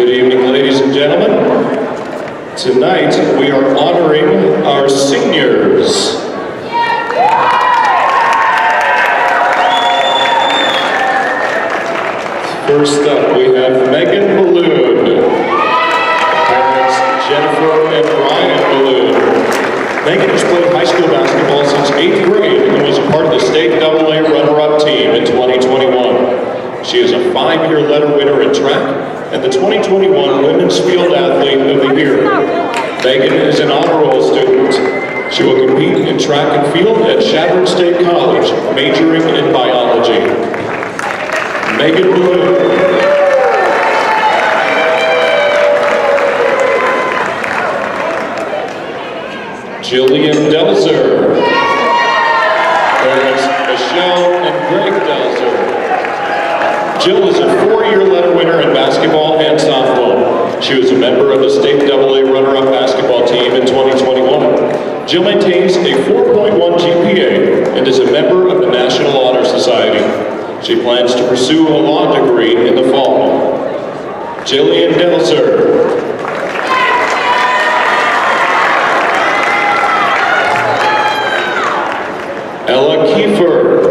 Good evening, ladies and gentlemen. Tonight, we are honoring our seniors. First up, we have Megan Balloon. Parents Jennifer and Ryan Balloon. Megan has played high school basketball since 8th grade and was a part of the state AA runner-up team in 2021. She is a 5-year letter winner in track and the 2021 Women's Field Athlete of the Year. Megan is an honor roll student. She will compete in track and field at Shattern State College, majoring in biology. Megan Balloon. Jillian Delzer. Parents Michelle and Greg Delzer. Jill is a 4-year letter winner in basketball and softball. She was a member of the state AA runner-up basketball team in 2021. Jill maintains a 4.1 GPA and is a member of the National Honor Society. She plans to pursue a law degree in the fall. Jillian Delzer. Ella Kiefer.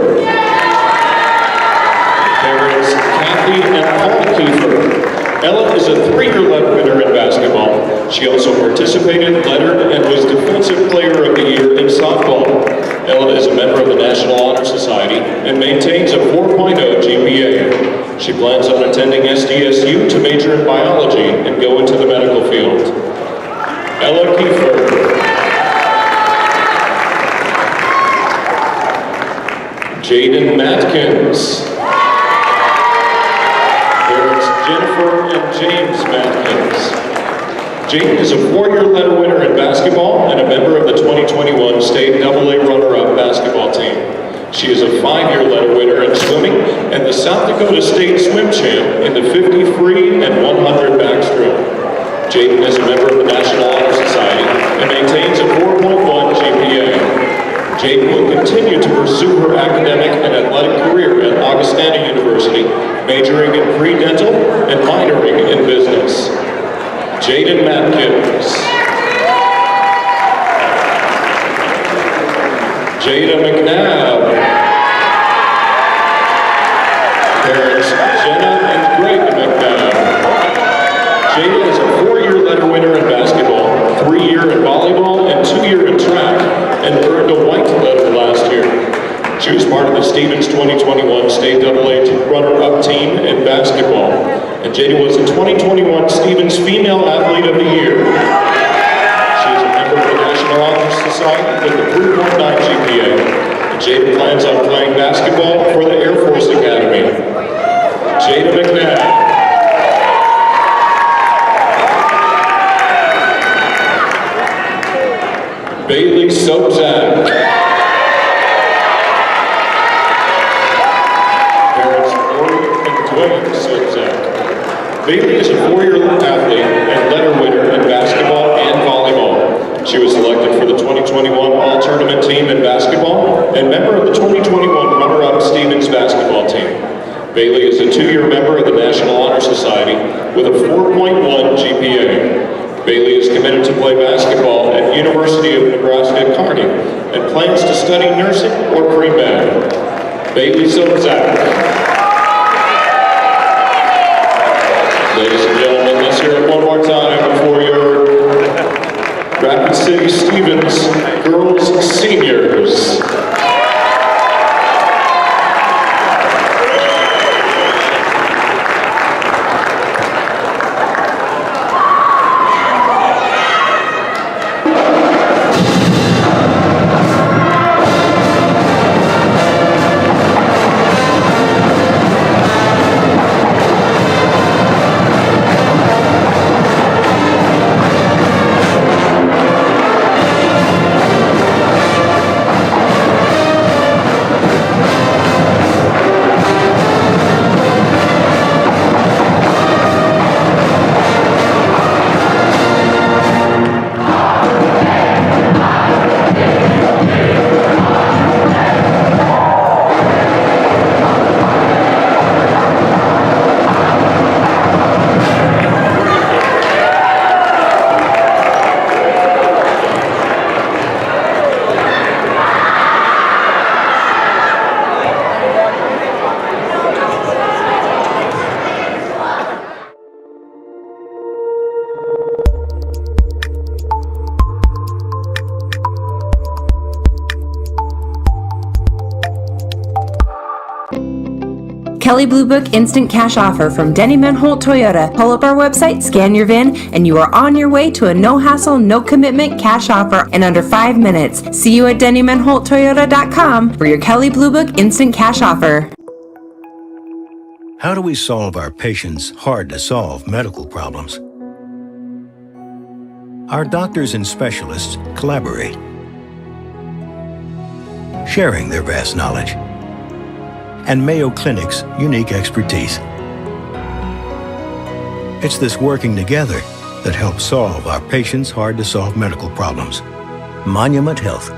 Parents Kathy and Paul Kiefer. Ella is a 3-year letter winner in basketball. She also participated, lettered, and was Defensive Player of the Year in softball. Ella is a member of the National Honor Society and maintains a 4.0 GPA. She plans on attending SDSU to major in biology and go into the medical field. Ella Kiefer. Jayden Matkins. Parents Jennifer and James Matkins. Jayden is a 4-year letter winner in basketball and a member of the 2021 State AA runner-up basketball team. She is a 5-year letter winner in swimming and the South Dakota State swim champ in the 50 free and 100 backstroke. Jayden is a member of the National Honor Society and maintains a 4.1 GPA. Jayden will continue to pursue her academic and athletic career at Augustana University, majoring in pre-dental and minoring in business. Jaden Matkins. Jada McNabb. Parents Jenna and Greg McNabb. Jada is a 4-year letter winner in basketball, 3-year in volleyball, and 2-year in track, and earned a white letter last year. She was part of the Stevens 2021 State AA runner-up team in basketball. And Jada was the 2021 Stevens Female Athlete of the Year. She is a member of the National Honor Society with a 3.9 GPA. And Jada plans on playing basketball for the Air Force Academy. Jada McNabb. Bailey Sobzak. Parents Lori and Dwayne Sobzak. Bailey is a 4-year athlete and letter winner in basketball and volleyball. She was selected for the 2021 All-Tournament team in basketball and member of the 2021 runner-up Stevens basketball team. Bailey is a 2-year member of the National Honor Society with a 4.1 GPA. Bailey is committed to play basketball at University of Nebraska-Kearney and plans to study nursing or pre-med. Bailey Sobzak. Ladies and gentlemen, let's hear it one more time for your Rapid City Stevens girls seniors. Kelly Blue Book Instant Cash Offer from Denny Menholt Toyota. Pull up our website, scan your VIN, and you are on your way to a no-hassle, no-commitment cash offer in under 5 minutes. See you at DennyMenholtToyota.com for your Kelly Blue Book Instant Cash Offer. How do we solve our patients' hard-to-solve medical problems? Our doctors and specialists collaborate, sharing their vast knowledge and Mayo Clinic's unique expertise. It's this working together that helps solve our patients' hard-to-solve medical problems. Monument Health,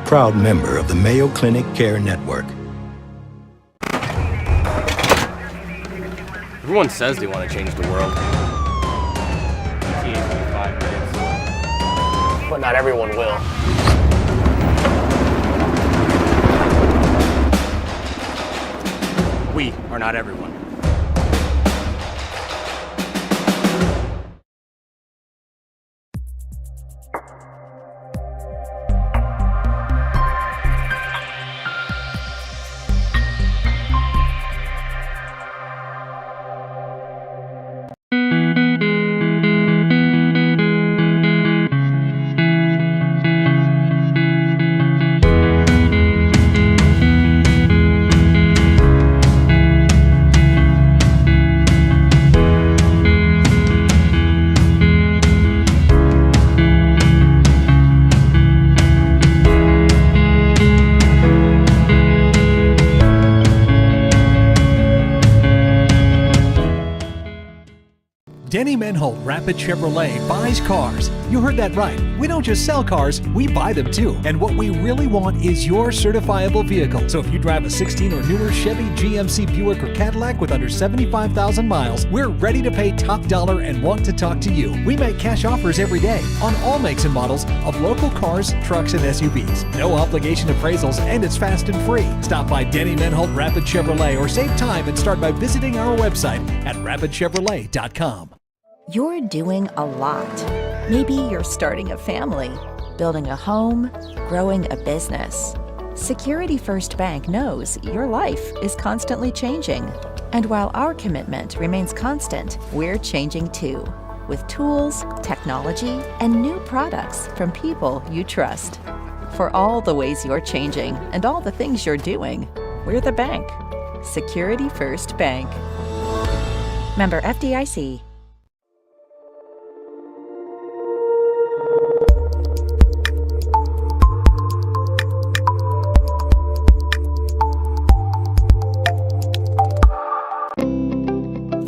proud member of the Mayo Clinic Care Network. Everyone says they want to change the world. But not everyone will. We are not everyone. Denny Menholt Rapid Chevrolet buys cars. You heard that right. We don't just sell cars, we buy them too. And what we really want is your certifiable vehicle. So if you drive a 16 or newer Chevy, GMC, Buick, or Cadillac with under 75,000 miles, we're ready to pay top dollar and want to talk to you. We make cash offers every day on all makes and models of local cars, trucks, and SUVs. No obligation appraisals, and it's fast and free. Stop by Denny Menholt Rapid Chevrolet or save time and start by visiting our website at rapidchevrolet.com. You're doing a lot. Maybe you're starting a family, building a home, growing a business. Security First Bank knows your life is constantly changing. And while our commitment remains constant, we're changing too, with tools, technology, and new products from people you trust. For all the ways you're changing and all the things you're doing, we're the bank. Security First Bank. Member FDIC.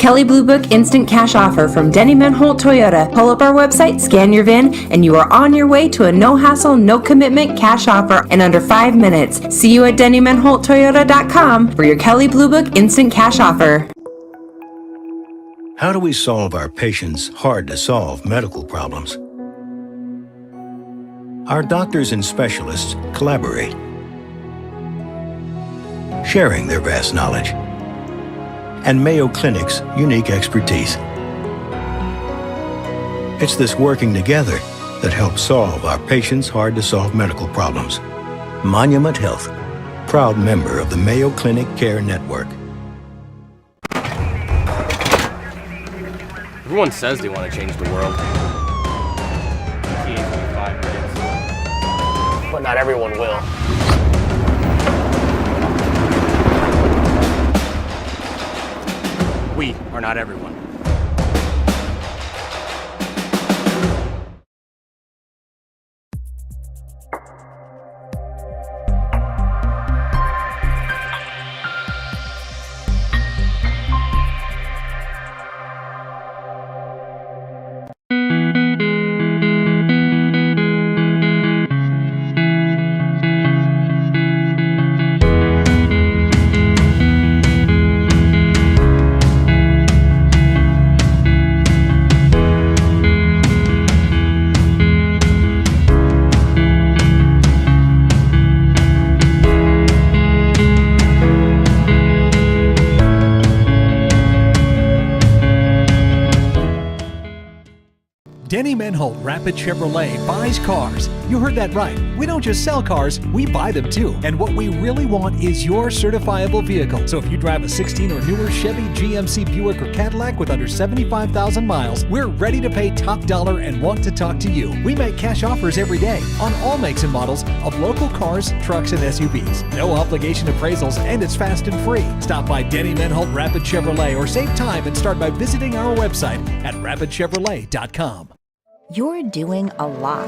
Kelly Blue Book Instant Cash Offer from Denny Menholt Toyota. Pull up our website, scan your VIN, and you are on your way to a no-hassle, no-commitment cash offer in under 5 minutes. See you at DennyMenholtToyota.com for your Kelly Blue Book Instant Cash Offer. How do we solve our patients' hard-to-solve medical problems? Our doctors and specialists collaborate, sharing their vast knowledge and Mayo Clinic's unique expertise. It's this working together that helps solve our patients' hard-to-solve medical problems. Monument Health, proud member of the Mayo Clinic Care Network. Everyone says they want to change the world. But not everyone will. We are not everyone. Denny Menholt Rapid Chevrolet buys cars. You heard that right. We don't just sell cars, we buy them too. And what we really want is your certifiable vehicle. So if you drive a 16 or newer Chevy, GMC, Buick, or Cadillac with under 75,000 miles, we're ready to pay top dollar and want to talk to you. We make cash offers every day on all makes and models of local cars, trucks, and SUVs. No obligation appraisals, and it's fast and free. Stop by Denny Menholt Rapid Chevrolet or save time and start by visiting our website at rapidchevrolet.com. You're doing a lot.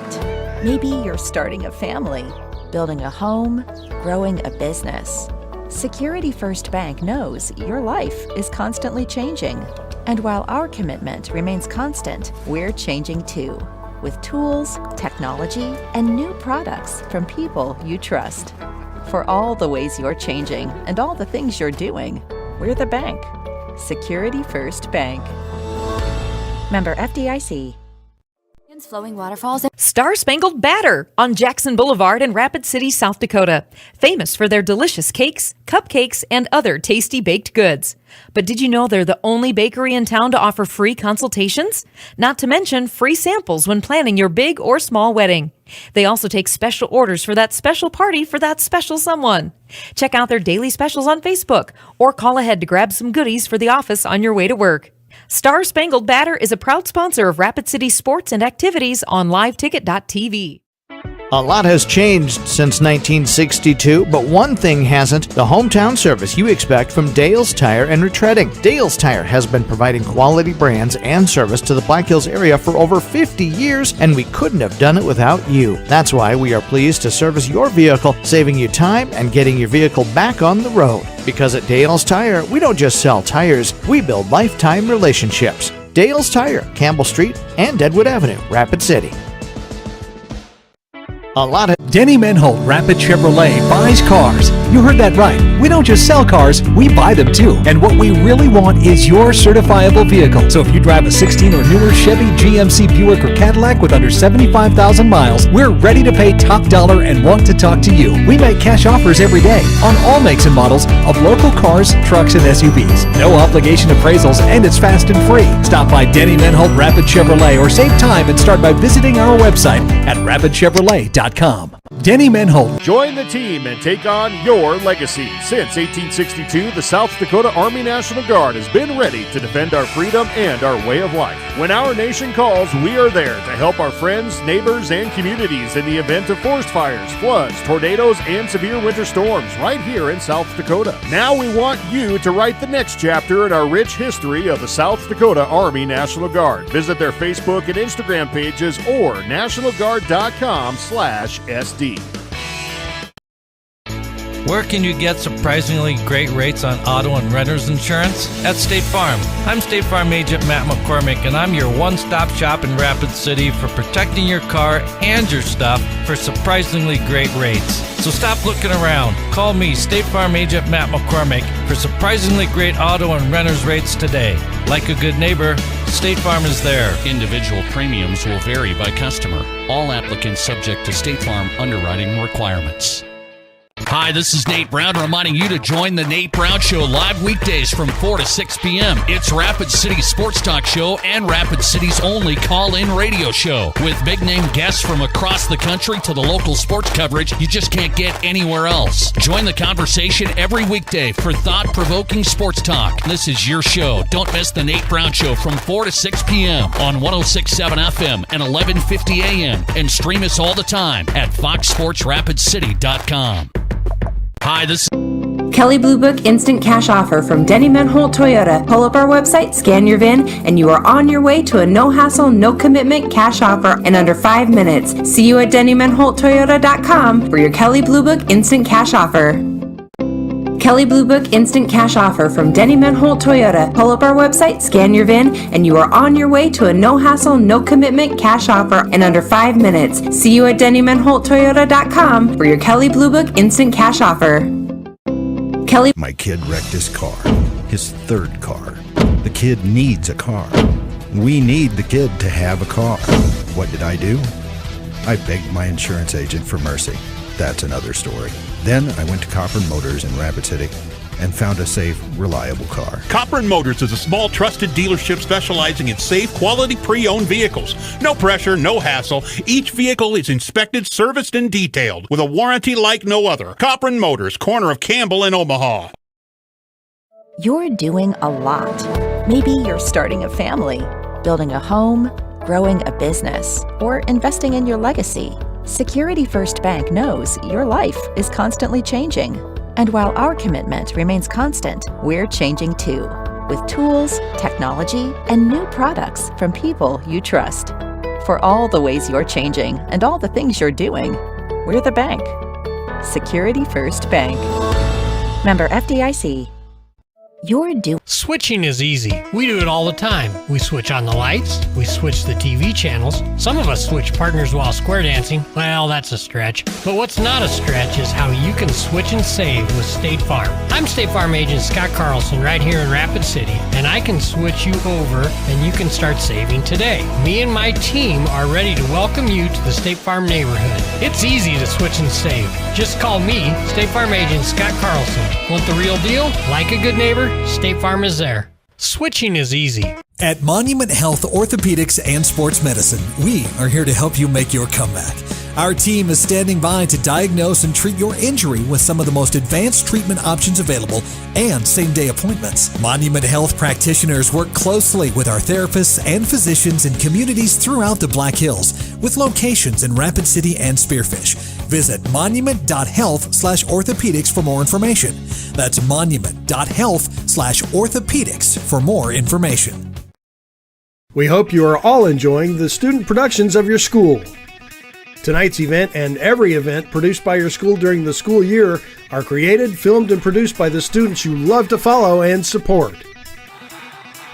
Maybe you're starting a family, building a home, growing a business. Security First Bank knows your life is constantly changing. And while our commitment remains constant, we're changing too, with tools, technology, and new products from people you trust. For all the ways you're changing and all the things you're doing, we're the bank. Security First Bank. Member FDIC. Flowing waterfalls. Star Spangled Batter on Jackson Boulevard in Rapid City, South Dakota. Famous for their delicious cakes, cupcakes, and other tasty baked goods. But did you know they're the only bakery in town to offer free consultations? Not to mention free samples when planning your big or small wedding. They also take special orders for that special party for that special someone. Check out their daily specials on Facebook or call ahead to grab some goodies for the office on your way to work. Star Spangled Batter is a proud sponsor of Rapid City sports and activities on liveticket.tv. A lot has changed since 1962, but one thing hasn't: the hometown service you expect from Dale's Tire and Retreading. Dale's Tire has been providing quality brands and service to the Black Hills area for over 50 years, and we couldn't have done it without you. That's why we are pleased to service your vehicle, saving you time and getting your vehicle back on the road. Because at Dale's Tire, we don't just sell tires, we build lifetime relationships. Dale's Tire, Campbell Street and Deadwood Avenue, Rapid City. A lot of Denny Menholt Rapid Chevrolet buys cars. You heard that right. We don't just sell cars, we buy them too. And what we really want is your certifiable vehicle. So if you drive a 16 or newer Chevy, GMC, Buick, or Cadillac with under 75,000 miles, we're ready to pay top dollar and want to talk to you. We make cash offers every day on all makes and models of local cars, trucks, and SUVs. No obligation appraisals, and it's fast and free. Stop by Denny Menholt Rapid Chevrolet or save time and start by visiting our website at rapidchevrolet.com. Denny Menholt. Join the team and take on your legacy. Since 1862, the South Dakota Army National Guard has been ready to defend our freedom and our way of life. When our nation calls, we are there to help our friends, neighbors, and communities in the event of forest fires, floods, tornadoes, and severe winter storms right here in South Dakota. Now we want you to write the next chapter in our rich history of the South Dakota Army National Guard. Visit their Facebook and Instagram pages or nationalguard.com/SD. Where can you get surprisingly great rates on auto and renter's insurance? At State Farm. I'm State Farm Agent Matt McCormick, and I'm your one-stop shop in Rapid City for protecting your car and your stuff for surprisingly great rates. So stop looking around. Call me, State Farm Agent Matt McCormick, for surprisingly great auto and renter's rates today. Like a good neighbor, State Farm is there. Individual premiums will vary by customer. All applicants subject to State Farm underwriting requirements. Hi, this is Nate Brown reminding you to join the Nate Brown Show live weekdays from 4 to 6 p.m. It's Rapid City's sports talk show and Rapid City's only call-in radio show. With big-name guests from across the country to the local sports coverage you just can't get anywhere else. Join the conversation every weekday for thought-provoking sports talk. This is your show. Don't miss the Nate Brown Show from 4 to 6 p.m. on 106.7 FM and 1150 a.m. And stream us all the time at foxsportsrapidcity.com. Hi, this is Kelley Blue Book Instant Cash Offer from Denny Menholt Toyota. Pull up our website, scan your VIN, and you are on your way to a no-hassle, no-commitment cash offer in under 5 minutes. See you at DennyMenholtToyota.com for your Kelley Blue Book Instant Cash Offer. Kelley Blue Book Instant Cash Offer from Denny Menholt Toyota. Pull up our website, scan your VIN, and you are on your way to a no-hassle, no-commitment cash offer in under 5 minutes. See you at DennyMenholtToyota.com for your Kelley Blue Book Instant Cash Offer. My kid wrecked his car, his third car. The kid needs a car. We need the kid to have a car. What did I do? I begged my insurance agent for mercy. That's another story. Then I went to Copper Motors in Rapid City. and found a safe, reliable car. Copper & Motors is a small, trusted dealership specializing in safe, quality pre-owned vehicles. No pressure, no hassle. Each vehicle is inspected, serviced, and detailed with a warranty like no other. Copper & Motors, corner of Campbell and Omaha. You're doing a lot. Maybe you're starting a family, building a home, growing a business, or investing in your legacy. Security First Bank knows your life is constantly changing. And while our commitment remains constant, we're changing too, with tools, technology, and new products from people you trust. For all the ways you're changing and all the things you're doing, we're the bank. Security First Bank. Member FDIC. Switching is easy. We do it all the time. We switch on the lights. We switch the TV channels. Some of us switch partners while square dancing. Well, that's a stretch. But what's not a stretch is how you can switch and save with State Farm. I'm State Farm agent Scott Carlson right here in Rapid City, and I can switch you over and you can start saving today. Me and my team are ready to welcome you to the State Farm neighborhood. It's easy to switch and save. Just call me, State Farm agent Scott Carlson. Want the real deal? Like a good neighbor? State Farm is there. Switching is easy. At Monument Health Orthopedics and Sports Medicine, we are here to help you make your comeback. Our team is standing by to diagnose and treat your injury with some of the most advanced treatment options available and same-day appointments. Monument Health practitioners work closely with our therapists and physicians in communities throughout the Black Hills, with locations in Rapid City and Spearfish. Visit monument.health/orthopedics for more information. That's monument.health/orthopedics for more information. We hope you are all enjoying the student productions of your school. Tonight's event and every event produced by your school during the school year are created, filmed, and produced by the students you love to follow and support.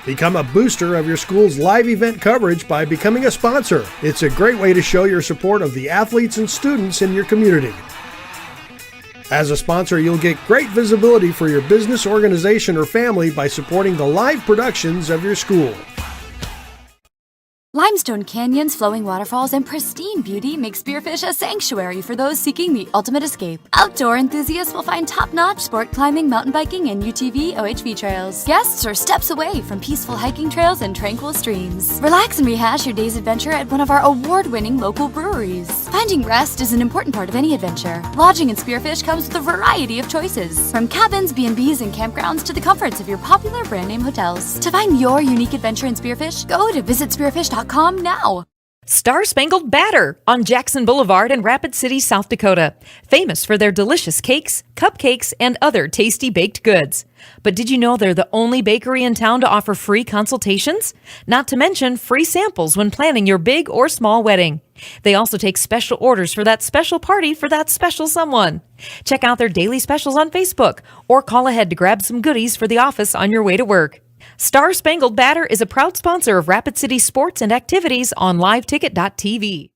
Become a booster of your school's live event coverage by becoming a sponsor. It's a great way to show your support of the athletes and students in your community. As a sponsor, you'll get great visibility for your business, organization, or family by supporting the live productions of your school. Limestone canyons, flowing waterfalls, and pristine beauty make Spearfish a sanctuary for those seeking the ultimate escape. Outdoor enthusiasts will find top-notch sport climbing, mountain biking, and UTV OHV trails. Guests are steps away from peaceful hiking trails and tranquil streams. Relax and rehash your day's adventure at one of our award-winning local breweries. Finding rest is an important part of any adventure. Lodging in Spearfish comes with a variety of choices, from cabins, B&Bs, and campgrounds to the comforts of your popular brand-name hotels. To find your unique adventure in Spearfish, go to visitspearfish.com now. Star Spangled Batter on Jackson Boulevard in Rapid City, South Dakota. Famous for their delicious cakes, cupcakes, and other tasty baked goods. But did you know they're the only bakery in town to offer free consultations? Not to mention free samples when planning your big or small wedding. They also take special orders for that special party for that special someone. Check out their daily specials on Facebook or call ahead to grab some goodies for the office on your way to work. Star Spangled Batter is a proud sponsor of Rapid City sports and activities on liveticket.tv.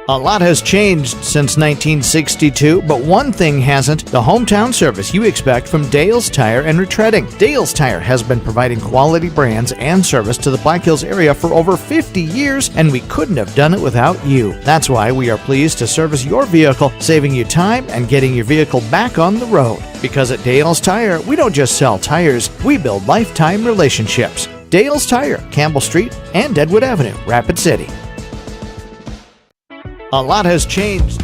A lot has changed since 1962, but one thing hasn't: the hometown service you expect from Dale's Tire and Retreading. Dale's Tire has been providing quality brands and service to the Black Hills area for over 50 years, and we couldn't have done it without you. That's why we are pleased to service your vehicle, saving you time and getting your vehicle back on the road. Because at Dale's Tire, we don't just sell tires, we build lifetime relationships. Dale's Tire, Campbell Street and Deadwood Avenue, Rapid City. A lot has changed.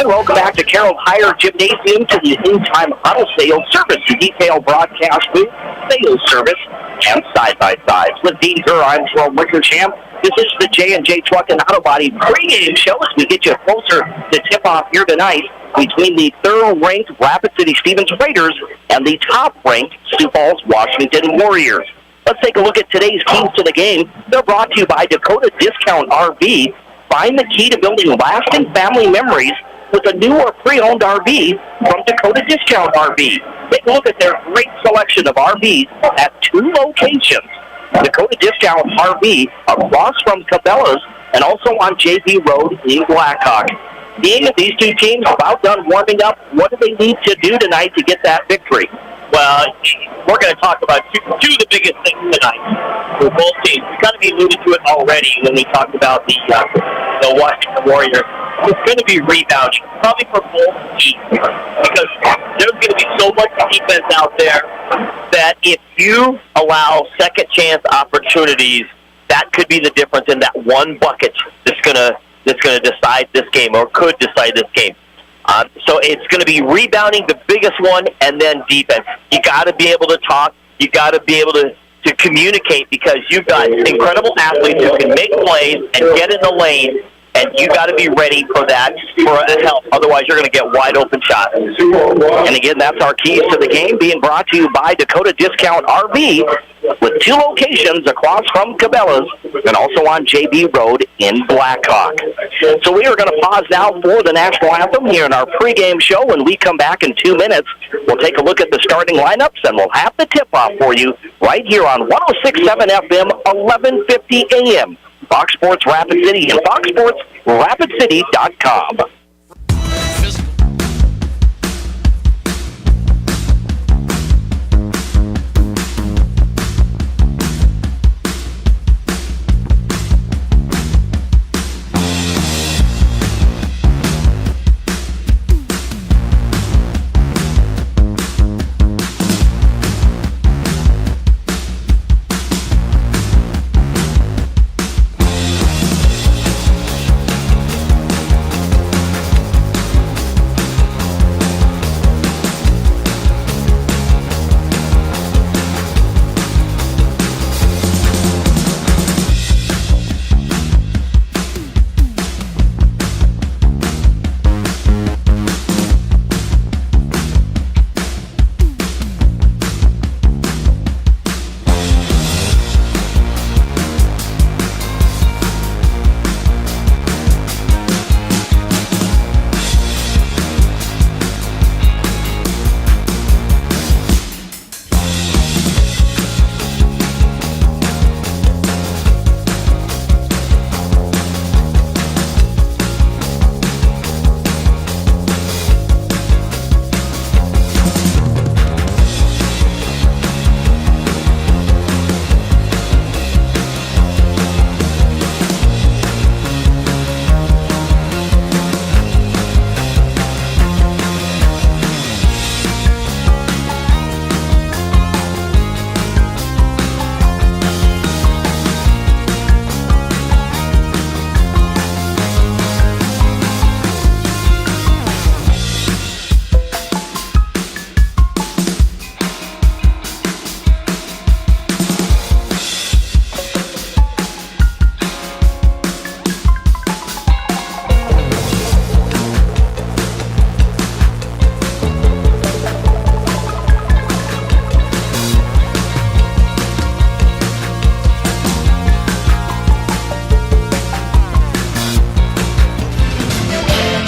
Welcome back to Carroll Hire Gymnasium to the In-Time Auto Sales Service, the detail broadcast booth, sales service, and side-by-sides. With Dean Gurr, I'm Jerome Wickersham. This is the J&J Truck and Auto Body pregame show as we get you closer to tip-off here tonight between the third-ranked Rapid City Stevens Raiders and the top-ranked Sioux Falls Washington Warriors. Let's take a look at today's keys to the game. They're brought to you by Dakota Discount RV. Find the key to building lasting family memories with a new or pre-owned RV from Dakota Discount RV. Take a look at their great selection of RVs at 2 locations. Dakota Discount RV across from Cabela's and also on JB Road in Blackhawk. Being that these two teams are about done warming up, what do they need to do tonight to get that victory? Well, we're going to talk about two of the biggest things tonight for both teams. We kind of alluded to it already when we talked about the Washington Warriors. It's going to be rebounding, probably for both teams, because there's going to be so much defense out there that if you allow second chance opportunities, that could be the difference in that one bucket that's going to decide this game or could decide this game. So it's going to be rebounding, the biggest one, and then defense. You got to be able to talk. You got to be able to communicate because you've got incredible athletes who can make plays and get in the lane, and you got to be ready for that, for a help. Otherwise, you're going to get wide open shots. And again, that's our keys to the game, being brought to you by Dakota Discount RV, with 2 locations across from Cabela's and also on JB Road in Blackhawk. So we are going to pause now for the national anthem here in our pregame show. When we come back in 2 minutes, we'll take a look at the starting lineups and we'll have the tip-off for you right here on 106.7 FM, 1150 AM. Fox Sports Rapid City and foxsportsrapidcity.com.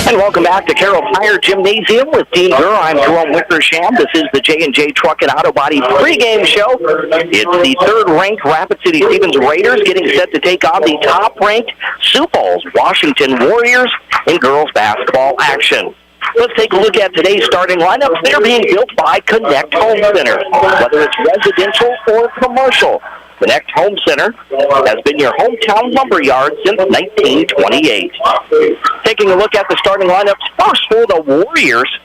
And welcome back to Carroll Tire Gymnasium with Dean Gurr. I'm Jerome Wickersham. This is the J&J Truck and Auto Body pregame show. It's the third-ranked Rapid City Stevens Raiders getting set to take on the top-ranked Sioux Falls Washington Warriors in girls basketball action. Let's take a look at today's starting lineups. They're being built by Connect Home Center, whether it's residential or commercial. Connect Home Center has been your hometown lumber yard since 1928. Taking a look at the starting lineups first for the Warriors,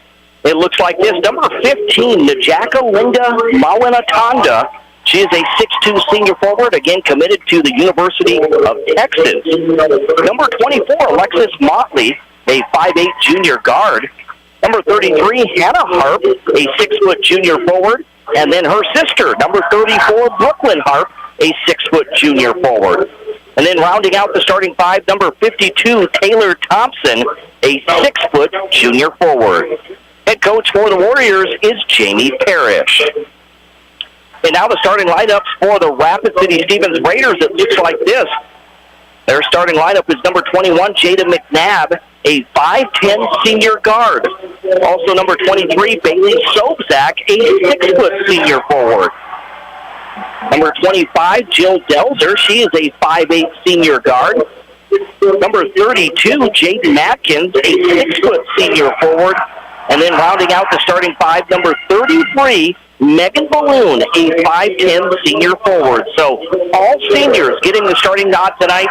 it looks like this. Number 15, Najaka Linda Mawinatanda. She is a 6'2 senior forward, again committed to the University of Texas. Number 24, Alexis Motley, a 5'8 junior guard. Number 33, Hannah Harp, a 6' junior forward, And then her sister, number 34, Brooklyn Harp, a 6-foot junior forward. And then rounding out the starting five, number 52, Taylor Thompson, a 6-foot junior forward. Head coach for the Warriors is Jamie Parrish. And now the starting lineups for the Rapid City Stevens Raiders, it looks like this. Their starting lineup is number 21, Jayden McNabb, a 5'10 senior guard. Also number 23, Bailey Sobzak, a 6-foot senior forward. Number 25, Jill Delzer, she is a 5'8 senior guard. Number 32, Jayden Matkins, a 6-foot senior forward. And then rounding out the starting five, number 33, Megan Balloon, a 5'10 senior forward. So all seniors getting the starting nod tonight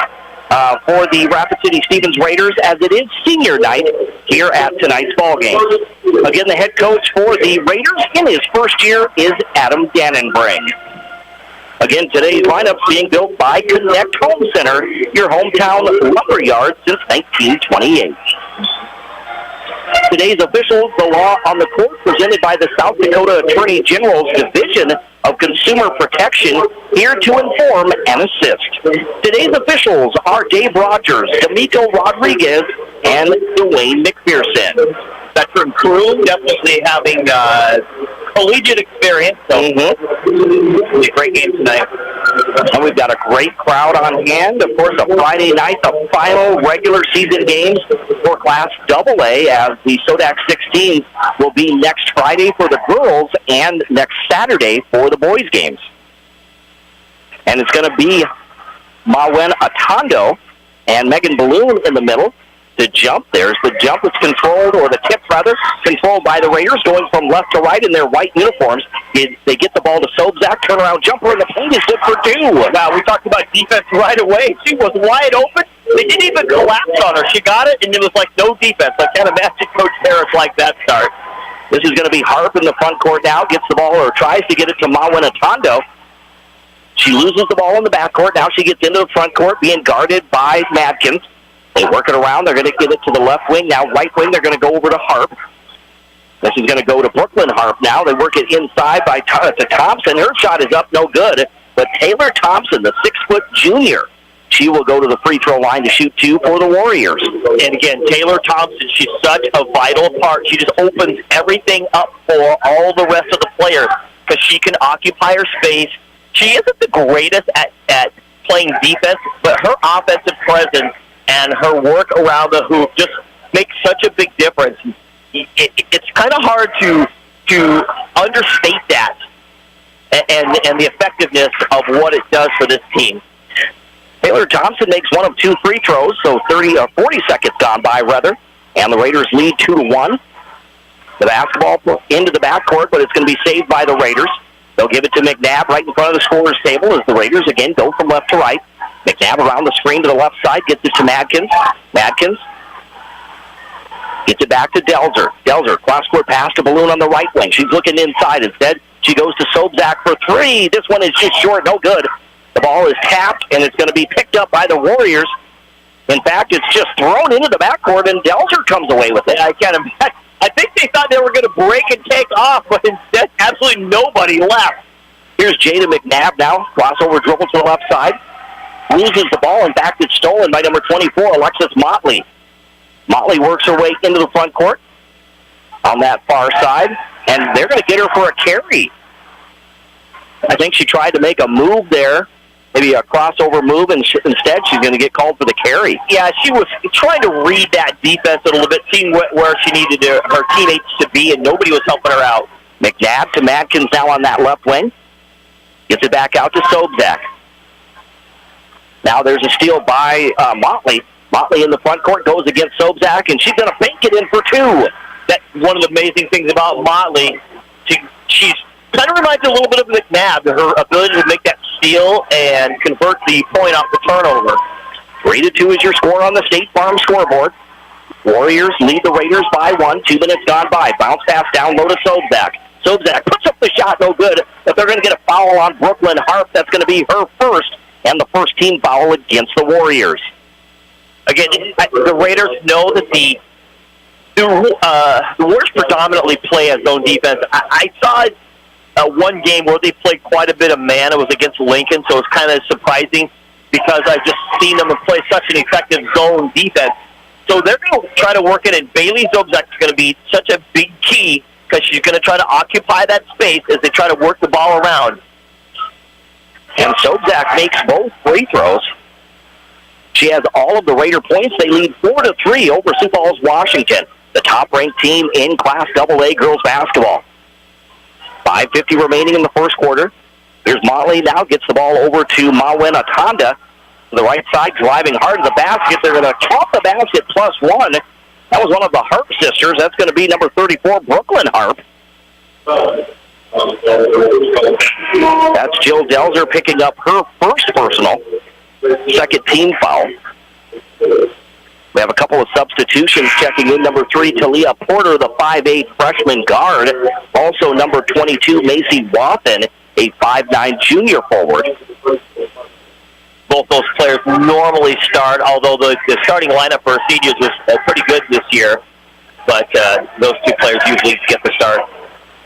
for the Rapid City Stevens Raiders, as it is senior night here at tonight's ball game. Again, the head coach for the Raiders in his first year is Adam Dannenbrink. Again, today's lineup being built by Connect Home Center, your hometown lumberyard since 1928. Today's officials, the law on the court, presented by the South Dakota Attorney General's Division of Consumer Protection, here to inform and assist. Today's officials are Dave Rogers, D'Amico Rodriguez, and Dwayne McPherson. Veteran crew, definitely having collegiate experience. So it's a great game tonight. And we've got a great crowd on hand. Of course, a Friday night, the final regular season games for Class AA, as the Sodak 16 will be next Friday for the girls and next Saturday for the boys' games. And it's going to be Mawen Atondo and Megan Balloon in the middle. The jump, there's the jump. It's controlled, or the tip rather, controlled by the Raiders, going from left to right in their white uniforms. They get the ball to Sobzak, turnaround jumper, and the paint is good for two. Wow, we talked about defense right away. She was wide open. They didn't even collapse on her. She got it, and it was like no defense. I can't imagine Coach Harris like that start. This is going to be Harp in the front court now, gets the ball, or tries to get it to Mawen Atondo. She loses the ball in the back court. Now she gets into the front court, being guarded by Matkins. They work it around. They're going to give it to the left wing. Now right wing, they're going to go over to Harp. This is going to go to Brooklyn Harp now. They work it inside to Thompson. Her shot is up, no good. But Taylor Thompson, the 6-foot junior, she will go to the free throw line to shoot two for the Warriors. And again, Taylor Thompson, she's such a vital part. She just opens everything up for all the rest of the players because she can occupy her space. She isn't the greatest at playing defense, but her offensive presence and her work around the hoop just makes such a big difference. It's kind of hard to understate that and the effectiveness of what it does for this team. Taylor Thompson makes one of two free throws, so 40 seconds gone by, rather, and the Raiders lead 2-1. The basketball into the backcourt, but it's going to be saved by the Raiders. They'll give it to McNabb right in front of the scorer's table as the Raiders, again, go from left to right. McNabb around the screen to the left side, gets it to Matkins. Matkins gets it back to Delzer. Delzer, cross-court pass to Balloon on the right wing. She's looking inside. Instead, she goes to Sobzak for three. This one is just short, no good. The ball is tapped, and it's going to be picked up by the Warriors. In fact, it's just thrown into the backcourt, and Delzer comes away with it. I can't imagine. I think they thought they were going to break and take off, but instead, absolutely nobody left. Here's Jada McNabb now. Crossover dribble to the left side. Loses the ball. In fact, it's stolen by number 24, Alexis Motley. Motley works her way into the front court on that far side, and they're going to get her for a carry. I think she tried to make a move there, maybe a crossover move, and instead she's going to get called for the carry. Yeah, she was trying to read that defense a little bit, seeing where she needed her teammates to be, and nobody was helping her out. McNabb to Matkins now on that left wing. Gets it back out to Sobzak. Now there's a steal by Motley. Motley in the front court goes against Sobzak, and she's going to bank it in for two. That's one of the amazing things about Motley. She's kind of reminds me a little bit of McNabb, her ability to make that steal and convert the point off the turnover. 3-2 is your score on the State Farm scoreboard. Warriors lead the Raiders by 1. 2 minutes gone by. Bounce pass down low to Sobzak. Sobzak puts up the shot, no good. But they're going to get a foul on Brooklyn Harp. That's going to be her first, and the first team foul against the Warriors. Again, the Raiders know that the Warriors predominantly play as zone defense. I saw one game where they played quite a bit of man. It was against Lincoln, so it's kind of surprising because I've just seen them play such an effective zone defense. So they're going to try to work it in. Bailey Zobzak's going to be such a big key because she's going to try to occupy that space as they try to work the ball around. And Zobzak makes both free throws. She has all of the Raider points. They lead 4-3 over Sioux Falls, Washington, the top-ranked team in Class AA girls basketball. 5:50 remaining in the first quarter. Here's Molly now, gets the ball over to Mawena Tonda. To the right side, driving hard to the basket. They're going to count the basket +1. That was one of the Harp sisters. That's going to be number 34, Brooklyn Harp. That's Jill Delzer picking up her first personal, second team foul. We have a couple of substitutions checking in. Number 3, Talia Porter, the 5'8 freshman guard. Also number 22, Macy Wathen, a 5'9 junior forward. Both those players normally start, although the starting lineup for seniors was pretty good this year. But those two players usually get the start.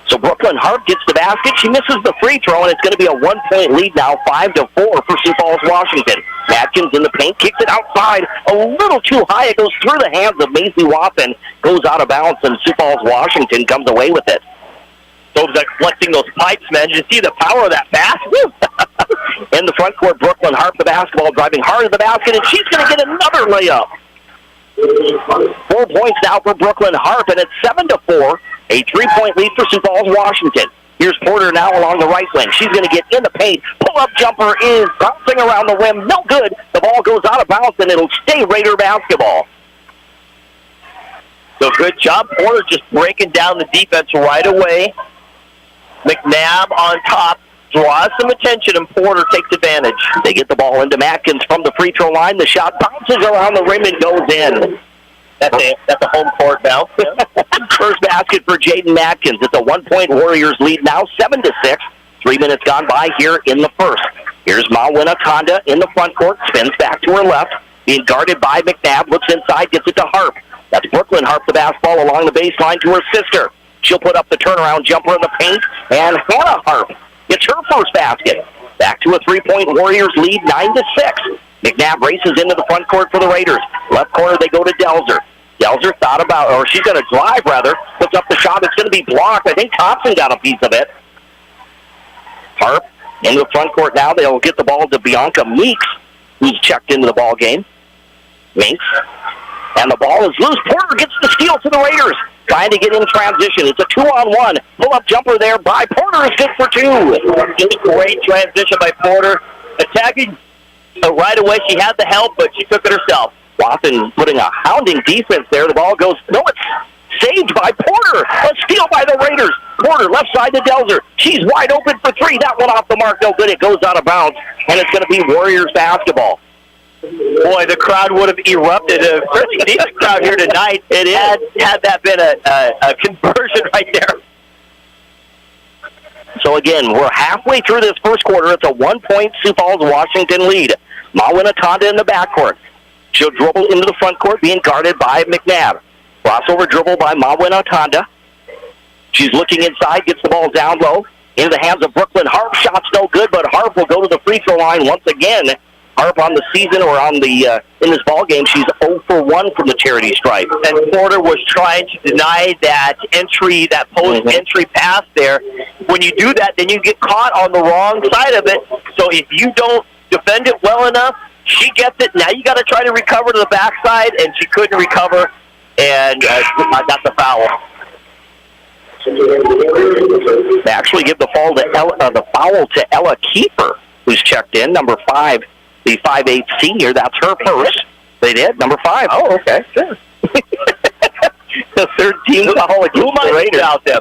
So Brooklyn Hart gets the basket. She misses the free throw, and it's going to be a 1-point lead now, 5-4 for Sioux Falls, Washington. Matkins in the paint, kicks it outside, a little too high. It goes through the hands of Maisie Wathen, goes out of bounds, and Sioux Falls, Washington comes away with it. So it's like flexing those pipes, man. Did you see the power of that pass? In the front court, Brooklyn Hart, the basketball, driving hard at the basket, and she's going to get another layup. 4 points now for Brooklyn Hart, and it's 7-4. A 3-point lead for Sioux Falls, Washington. Here's Porter now along the right wing. She's going to get in the paint. Pull-up jumper is bouncing around the rim. No good. The ball goes out of bounds, and it'll stay Raider basketball. So good job, Porter, just breaking down the defense right away. McNabb on top, draws some attention, and Porter takes advantage. They get the ball into Matkins from the free throw line. The shot bounces around the rim and goes in. That's a home court now. First basket for Jayden Matkins. It's a 1-point Warriors lead now, 7-6. 3 minutes gone by here in the first. Here's Mawena Tonda in the front court, spins back to her left, being guarded by McNabb, looks inside, gets it to Harp. That's Brooklyn Harp, the basketball along the baseline to her sister. She'll put up the turnaround jumper in the paint, and Hannah Harp gets her first basket. Back to a 3-point Warriors lead, 9-6. McNabb races into the front court for the Raiders. Left corner, they go to Delzer. Delzer thought about, or she's going to drive, rather. Puts up the shot. It's going to be blocked. I think Thompson got a piece of it. Harp into the front court now. They'll get the ball to Bianca Meeks, who's checked into the ball game. Meeks. And the ball is loose. Porter gets the steal to the Raiders. Trying to get in transition. It's a 2-on-1. Pull-up jumper there by Porter is good for 2. Great transition by Porter. Attacking right away. She had the help, but she took it herself. Watson putting a hounding defense there. The ball goes, no, it's saved by Porter. A steal by the Raiders. Porter, left side to Delzer. She's wide open for 3. That one off the mark, no good. It goes out of bounds, and it's going to be Warriors basketball. Boy, the crowd would have erupted. A pretty decent crowd here tonight. It had that been a conversion right there. So again, we're halfway through this first quarter. It's a 1-point Sioux Falls, Washington lead. Mawena Tonda in the backcourt. She'll dribble into the front court, being guarded by McNabb. Crossover dribble by Mawena Tonda. She's looking inside, gets the ball down low. Into the hands of Brooklyn Harp. Shot's no good, but Harp will go to the free throw line once again. Harp on the season, or on the in this ball game, she's 0 for 1 from the charity stripe. And Porter was trying to deny that entry, that post-entry pass there. When you do that, then you get caught on the wrong side of it. So if you don't defend it well enough, she gets it. Now you got to try to recover to the backside, and she couldn't recover, and got the foul. They actually give the foul to Ella Kiefer, who's checked in, number 5, the 5'8 senior. That's her first. They did, number 5. Oh, okay, sure. The third team foul against the Raiders out there.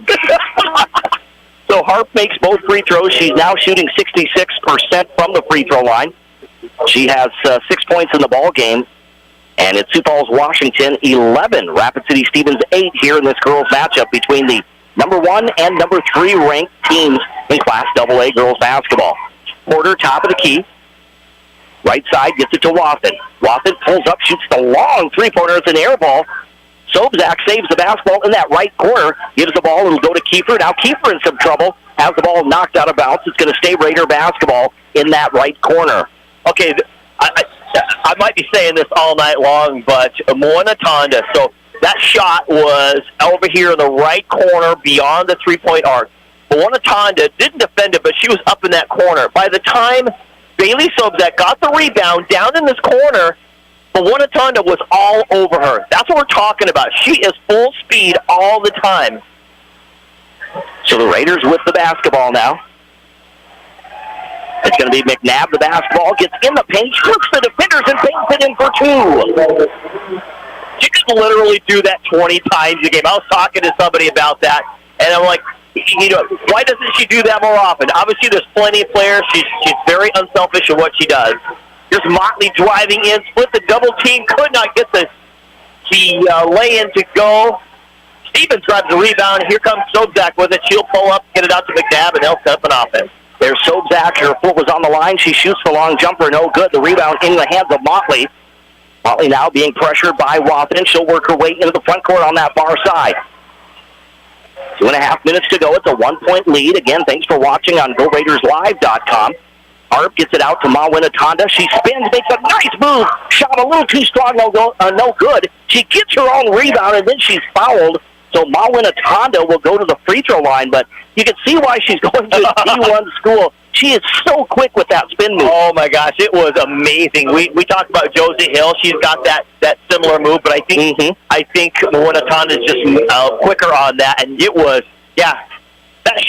So Harp makes both free throws. She's now shooting 66% from the free throw line. She has 6 points in the ball game, and it's Sioux Falls, Washington 11, Rapid City Stevens 8 here in this girls matchup between the number 1 and number 3 ranked teams in Class AA girls basketball. Porter, top of the key. Right side, gets it to Wathen. Wathen pulls up, shoots the long three-pointer. It's an air ball. Sobzak saves the basketball in that right corner. Gives the ball. It'll go to Kiefer. Now Kiefer in some trouble. has the ball knocked out of bounds. It's going to stay Raider basketball in that right corner. Okay, I might be saying this all night long, but Moana Tonda, so that shot was over here in the right corner beyond the three-point arc. Moana Tonda didn't defend it, but she was up in that corner. By the time Bailey Sobczak got the rebound down in this corner, Moana Tonda was all over her. That's what we're talking about. She is full speed all the time. So the Raiders with the basketball now. It's going to be McNabb. The basketball gets in the paint, flips the defenders, and paints it in for two. She could literally do that 20 times a game. I was talking to somebody about that, and I'm like, why doesn't she do that more often? Obviously, there's plenty of players. She's very unselfish in what she does. Here's Motley driving in, split the double team, could not get the lay-in to go. Stevens grabs the rebound. Here comes Sobczak with it. She'll pull up, get it out to McNabb, and they'll set up an offense. There's Sobczak. Her foot was on the line. She shoots the long jumper. No good. The rebound in the hands of Motley. Motley now being pressured by Wathen. She'll work her way into the front court on that far side. 2.5 minutes to go. It's a 1-point lead. Again, thanks for watching on GoRaidersLive.com. Harp gets it out to Mawina Tonda. She spins, makes a nice move. Shot a little too strong, no good. She gets her own rebound, and then she's fouled. So Mawina Tonda will go to the free throw line, but you can see why she's going to a D1 school. She is so quick with that spin move. Oh, my gosh, it was amazing. We talked about Josie Hill. She's got that similar move, but I think Mawina Tonda is just quicker on that, and it was, that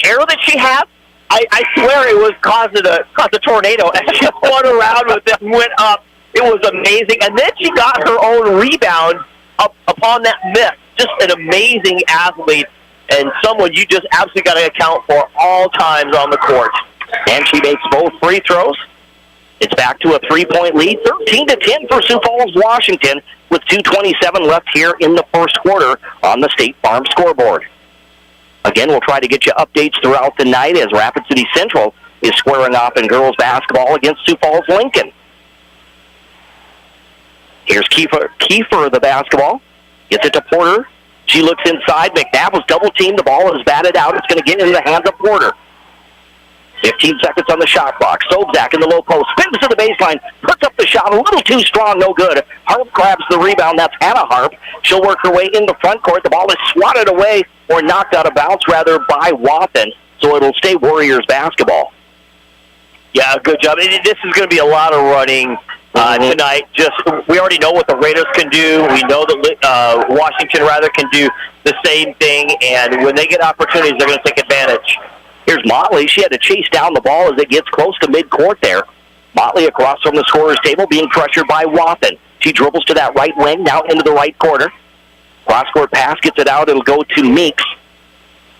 hair that she had, I swear it was caused a tornado, and she spun around with it and went up. It was amazing, and then she got her own rebound up upon that miss. Just an amazing athlete, and someone you just absolutely got to account for all times on the court. And she makes both free throws. It's back to a 3-point lead, 13-10 for Sioux Falls, Washington, with 2:27 left here in the first quarter on the State Farm scoreboard. Again, we'll try to get you updates throughout the night as Rapid City Central is squaring off in girls basketball against Sioux Falls Lincoln. Here's Kiefer the basketball. Gets it to Porter. She looks inside. McNabb was double-teamed. The ball is batted out. It's going to get into the hands of Porter. 15 seconds on the shot clock. Sobczak in the low post. Spins to the baseline. Puts up the shot. A little too strong. No good. Harp grabs the rebound. That's Hannah Harp. She'll work her way in the front court. The ball is swatted away, or knocked out of bounds, rather, by Wathen. So it'll stay Warriors basketball. Yeah, good job. This is going to be a lot of running tonight. We already know what the Raiders can do. We know that Washington can do the same thing, and when they get opportunities, they're going to take advantage. Here's Motley. She had to chase down the ball as it gets close to midcourt there. Motley across from the scorer's table being pressured by Wathen. She dribbles to that right wing, now into the right corner. Cross-court pass, gets it out. It'll go to Meeks.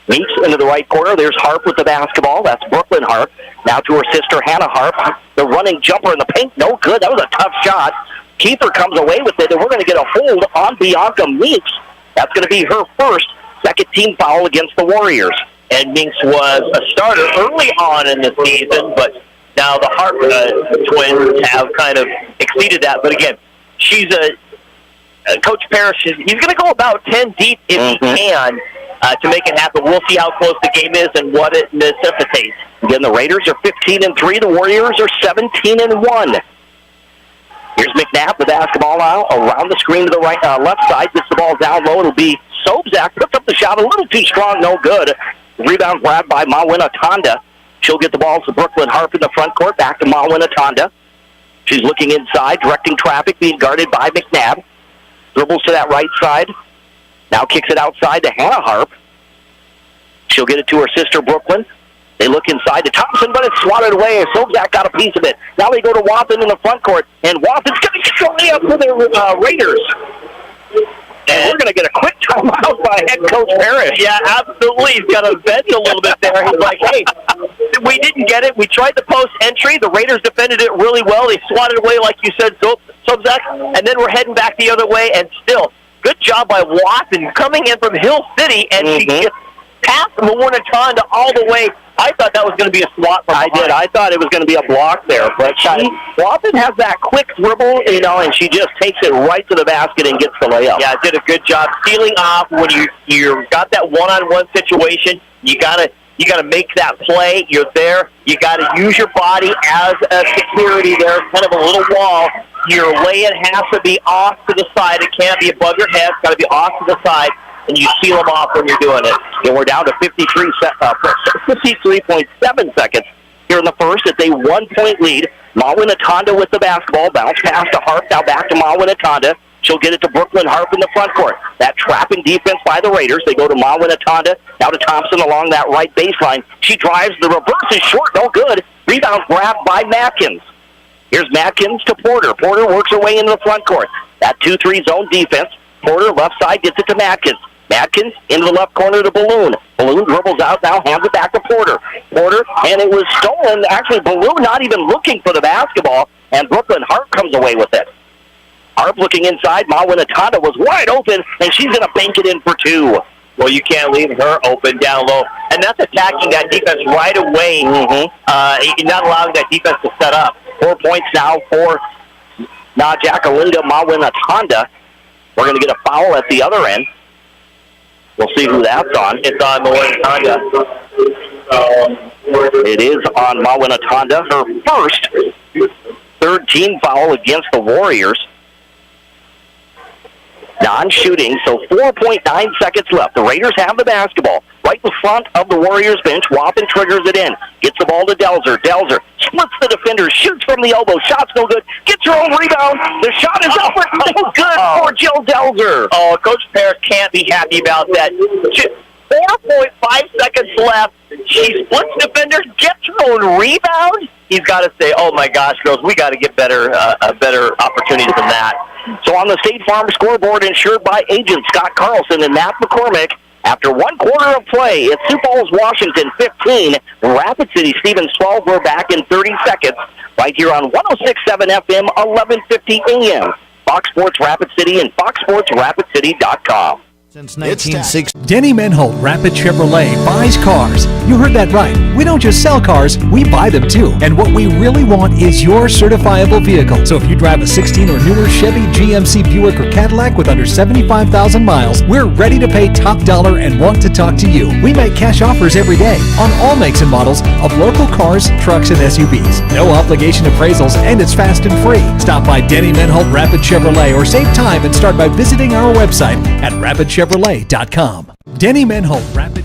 Meeks into the right corner. There's Harp with the basketball. That's Brooklyn Harp. Now to her sister, Hannah Harp. The running jumper in the paint. No good. That was a tough shot. Kiefer comes away with it, and we're going to get a hold on Bianca Meeks. That's going to be her first second team foul against the Warriors. And Meeks was a starter early on in the season, but now the Harp twins have kind of exceeded that. But again, she's Coach Parrish, he's going to go about 10 deep if he can to make it happen. We'll see how close the game is and what it necessitates. Again, the Raiders are 15-3. The Warriors are 17-1. Here's McNabb, the basketball now, around the screen to the left side. Gets the ball down low. It'll be Sobczak. Puts up the shot a little too strong. No good. Rebound grabbed by Mawina Tonda. She'll get the ball to Brooklyn Harp in the front court. Back to Mawina Tonda. She's looking inside, directing traffic, being guarded by McNabb. Dribbles to that right side. Now kicks it outside to Hannah Harp. She'll get it to her sister, Brooklyn. They look inside to Thompson, but it's swatted away. Sobczak got a piece of it. Now they go to Wathen in the front court, and Wathen's going to get the layup for the Raiders. And we're going to get a quick timeout by head coach Parrish. Yeah, absolutely. He's got to vent a little bit there. He's like, hey, we didn't get it. We tried the post entry. The Raiders defended it really well. They swatted away, like you said, Sobczak, and then we're heading back the other way, and still, good job by Wathen coming in from Hill City, and she gets past Mawina Tonda all the way. I thought that was going to be a swat from behind. I thought it was going to be a block there, but Wathen has that quick dribble, and she just takes it right to the basket and gets the layup. Yeah, did a good job stealing off when you got that one-on-one situation. You You got to make that play. You're there. You got to use your body as a security there, kind of a little wall. Your lay-in has to be off to the side. It can't be above your head. It's got to be off to the side, and you seal them off when you're doing it. And we're down to 53.7 seconds here in the first. It's a 1-point lead. Mawinatanda with the basketball. Bounce pass to Harp. Now back to Mawinatanda. She'll get it to Brooklyn Harp in the front court. That trapping defense by the Raiders. They go to Mawinatanda. Now to Thompson along that right baseline. She drives. The reverse is short. No good. Rebound grab by Matkins. Here's Matkins to Porter. Porter works her way into the front court. That 2-3 zone defense. Porter left side gets it to Matkins. Matkins into the left corner to Balloon. Balloon dribbles out now, hands it back to Porter. Porter, and it was stolen. Actually, Balloon not even looking for the basketball, and Brooklyn Harp comes away with it. Harp looking inside. Mawinatanda was wide open, and she's going to bank it in for two. Well, you can't leave her open down low. And that's attacking that defense right away. You're not allowing that defense to set up. 4 points now for Jacquelinda Mawinatanda. We're going to get a foul at the other end. We'll see who that's on. It's on Mawinatanda. It is on Mawinatanda. Her first third team foul against the Warriors. Non-shooting, so 4.9 seconds left. The Raiders have the basketball right in front of the Warriors bench. Wappen triggers it in. Gets the ball to Delzer. Delzer splits the defender, shoots from the elbow. Shot's no good. Gets her own rebound. The shot is up. No good for Jill Delzer. Oh, Coach Paris can't be happy about that. 4.5 seconds left. She splits defender, gets her own rebound. He's got to say, oh my gosh, girls, we got to get better opportunities than that. So on the State Farm scoreboard, insured by agent Scott Carlson and Matt McCormick, after 1 quarter of play, it's Sioux Falls, Washington 15, Rapid City Stevens 12. We're back in 30 seconds right here on 106.7 FM, 1150 AM. Fox Sports Rapid City and foxsportsrapidcity.com. Since 1960. Denny Menholt Rapid Chevrolet buys cars. You heard that right. We don't just sell cars, we buy them too. And what we really want is your certifiable vehicle. So if you drive a 16 or newer Chevy, GMC, Buick, or Cadillac with under 75,000 miles, we're ready to pay top dollar and want to talk to you. We make cash offers every day on all makes and models of local cars, trucks, and SUVs. No obligation appraisals, and it's fast and free. Stop by Denny Menholt Rapid Chevrolet or save time and start by visiting our website at rapidchevrolet.com. Denny Menholt Rapid.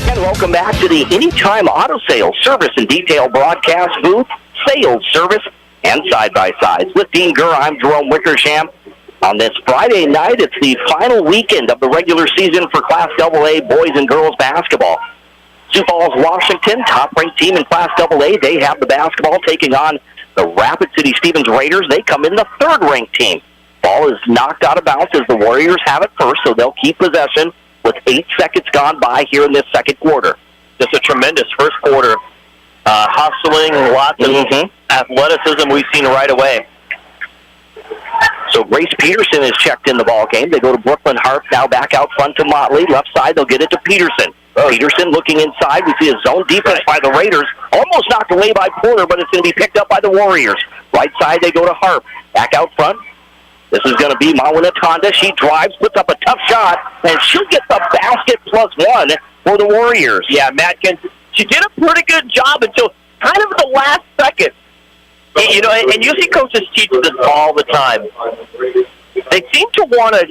And welcome back to the Anytime Auto Sales Service and Detail broadcast booth, sales, service, and side-by-sides. With Dean Gurr, I'm Jerome Wickersham. On this Friday night, it's the final weekend of the regular season for Class AA boys and girls basketball. Sioux Falls, Washington, top-ranked team in Class AA. They have the basketball taking on the Rapid City Stevens Raiders. They come in the third-ranked team. Ball is knocked out of bounds as the Warriors have it first, so they'll keep possession with 8 seconds gone by here in this second quarter. Just a tremendous first quarter. Hustling, lots of athleticism we've seen right away. So Grace Peterson is checked in the ball game. They go to Brooklyn Harp, now back out front to Motley. Left side, they'll get it to Peterson. Peterson looking inside. We see a zone defense by the Raiders. Almost knocked away by Porter, but it's going to be picked up by the Warriors. Right side, they go to Harp. Back out front. This is going to be Mawinatanda. She drives, puts up a tough shot, and she'll get the basket +1 for the Warriors. Yeah, Matkins, she did a pretty good job until kind of the last second. You know, and you see coaches teach this all the time. They seem to want to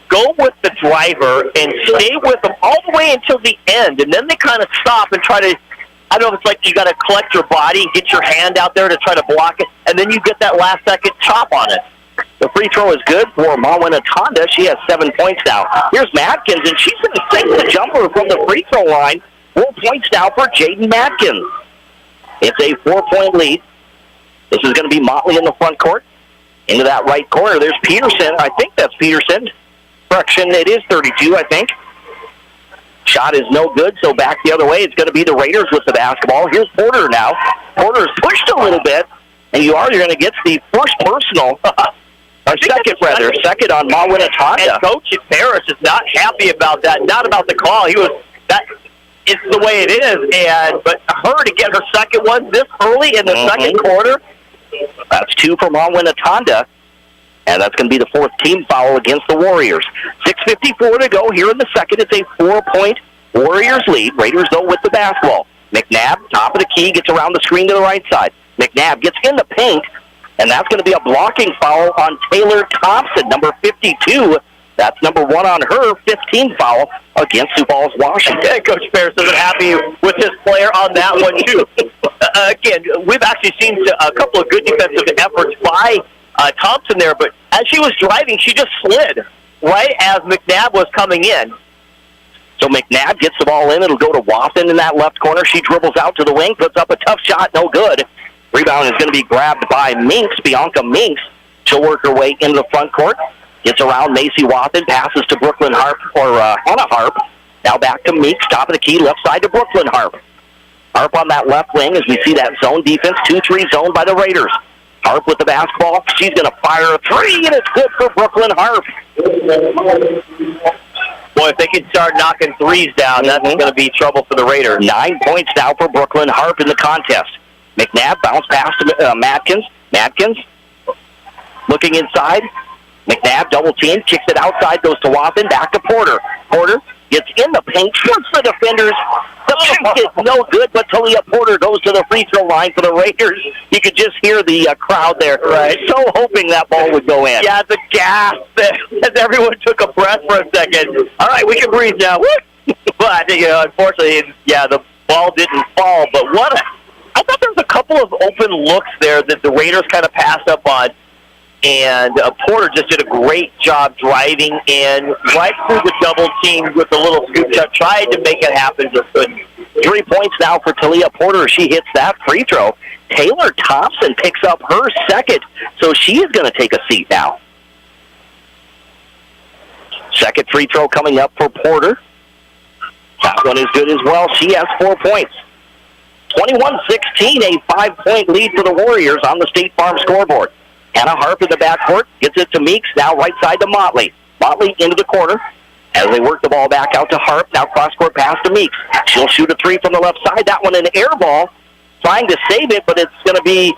go with the driver and stay with them all the way until the end, and then they kind of stop and try to, I don't know if it's like you got to collect your body and get your hand out there to try to block it, and then you get that last second chop on it. The free throw is good for Mawinatanda. She has 7 points now. Here's Matkins, and she's going to sink the jumper from the free throw line. 4 points now for Jayden Matkins. It's a 4-point lead. This is going to be Motley in the front court. Into that right corner, there's Peterson. I think that's Peterson. Correction, it is 32, I think. Shot is no good, so back the other way. It's going to be the Raiders with the basketball. Here's Porter now. Porter's pushed a little bit, and you're going to get the first personal, or second on Mawinatanda. And Coach Paris is not happy about that, not about the call. It's the way it is, but her to get her second one this early in the second quarter, That's 2 from Onwin Atanda. And that's going to be the 4th team foul against the Warriors. 6:54 to go here in the second. It's a 4-point Warriors lead. Raiders, though, with the basketball. McNabb, top of the key, gets around the screen to the right side. McNabb gets in the paint, and that's going to be a blocking foul on Taylor Thompson, number 52. That's number 1 on her, 15 foul against Sioux Falls, Washington. Yeah, Coach Ferris isn't happy with his player on that one, too. Again, we've actually seen a couple of good defensive efforts by Thompson there, but as she was driving, she just slid right as McNabb was coming in. So McNabb gets the ball in. It'll go to Watson in that left corner. She dribbles out to the wing, puts up a tough shot, no good. Rebound is going to be grabbed by Minks, Bianca Minks. She'll work her way into the front court. Gets around Macy Watson, passes to Brooklyn Harp, or Hannah Harp. Now back to Meeks, top of the key, left side to Brooklyn Harp. Harp on that left wing as we see that zone defense, 2-3 zone by the Raiders. Harp with the basketball. She's going to fire a 3, and it's good for Brooklyn Harp. Boy, if they can start knocking threes down, that's going to be trouble for the Raiders. 9 points now for Brooklyn Harp in the contest. McNabb bounce pass to Matkins. Matkins looking inside. McNabb double team, kicks it outside, goes to Watson, back to Porter. Porter gets in the paint, trumps the defenders. The shoot is no good, but Talia Porter goes to the free throw line for the Raiders. You could just hear the crowd there, right? So hoping that ball would go in. Yeah, the gasp as everyone took a breath for a second. All right, we can breathe now. But, unfortunately, the ball didn't fall. But I thought there was a couple of open looks there that the Raiders kind of passed up on. And Porter just did a great job driving in right through the double team with a little scoop shot, tried to make it happen, just couldn't. 3 points now for Talia Porter. She hits that free throw. Taylor Thompson picks up her second, so she is going to take a seat now. Second free throw coming up for Porter. That one is good as well. She has 4 points. 21-16, a 5-point lead for the Warriors on the State Farm scoreboard. Hannah Harp in the backcourt, gets it to Meeks, now right side to Motley. Motley into the corner as they work the ball back out to Harp, now cross-court pass to Meeks. She'll shoot a 3 from the left side. That one an air ball, trying to save it, but it's going to be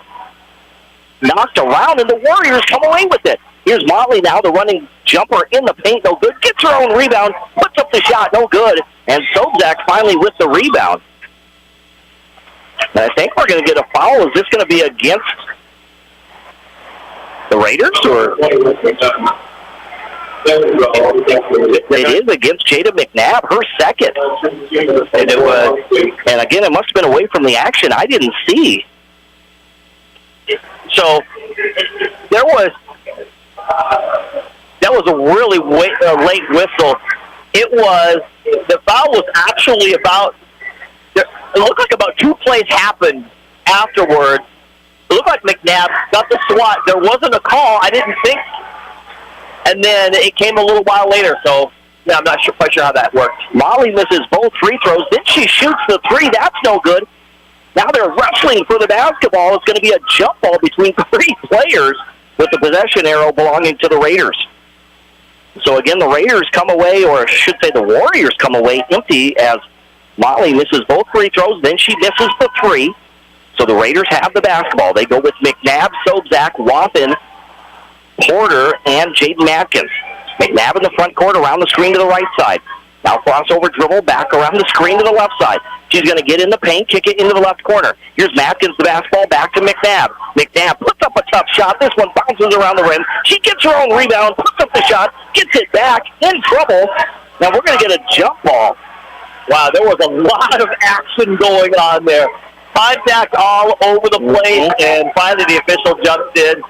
knocked around, and the Warriors come away with it. Here's Motley now, the running jumper in the paint, no good. Gets her own rebound, puts up the shot, no good. And Sobzak finally with the rebound. And I think we're going to get a foul. Is this going to be against the Raiders, or it is against Jada McNabb, her second. And it was, and again, it must have been away from the action. I didn't see. So that was a really late whistle. The foul was actually it looked like about 2 plays happened afterwards. It looked like McNabb got the swat. There wasn't a call, I didn't think. And then it came a little while later, so I'm not quite sure how that worked. Molly misses both free throws. Then she shoots the 3. That's no good. Now they're wrestling for the basketball. It's going to be a jump ball between 3 players with the possession arrow belonging to the Raiders. So again, the Raiders come away, or I should say the Warriors come away empty as Molly misses both free throws. Then she misses the 3. So the Raiders have the basketball. They go with McNabb, Sobzak, Watson, Porter, and Jayden Matkins. McNabb in the front court around the screen to the right side. Now crossover dribble back around the screen to the left side. She's going to get in the paint, kick it into the left corner. Here's Matkins, the basketball, back to McNabb. McNabb puts up a tough shot. This one bounces around the rim. She gets her own rebound, puts up the shot, gets it back, in trouble. Now we're going to get a jump ball. Wow, there was a lot of action going on there. Contact all over the place, and finally the official jumped in.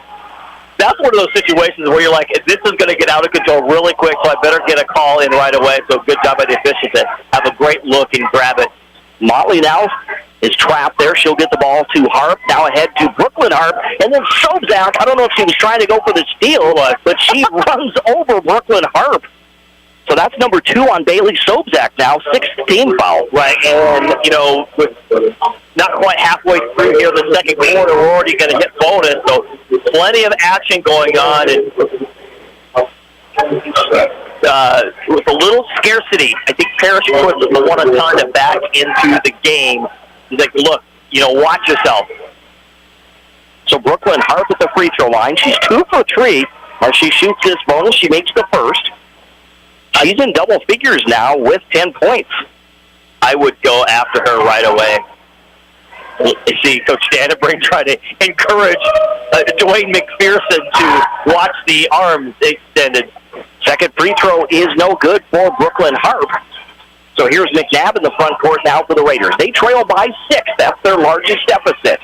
That's one of those situations where you're like, this is going to get out of control really quick, so I better get a call in right away. So good job by the official to have a great look and grab it. Motley now is trapped there. She'll get the ball to Harp, now ahead to Brooklyn Harp, and then Sobzak. I don't know if she was trying to go for the steal, but she runs over Brooklyn Harp. So that's number 2 on Bailey Sobzak now, 16 foul. Right, and, with not quite halfway through here the second quarter, we're already going to hit bonus, so plenty of action going on. And with a little scarcity, I think Parrish puts the one Antanda back into the game. He's like, look, watch yourself. So Brooklyn Harp at the free throw line. She's 2 for 3 as she shoots this bonus. She makes the first. She's in double figures now with 10 points. I would go after her right away. You see Coach Dannenbrink try to encourage Dwayne McPherson to watch the arms extended. Second free throw is no good for Brooklyn Harp. So here's McNabb in the front court now for the Raiders. They trail by 6. That's their largest deficit.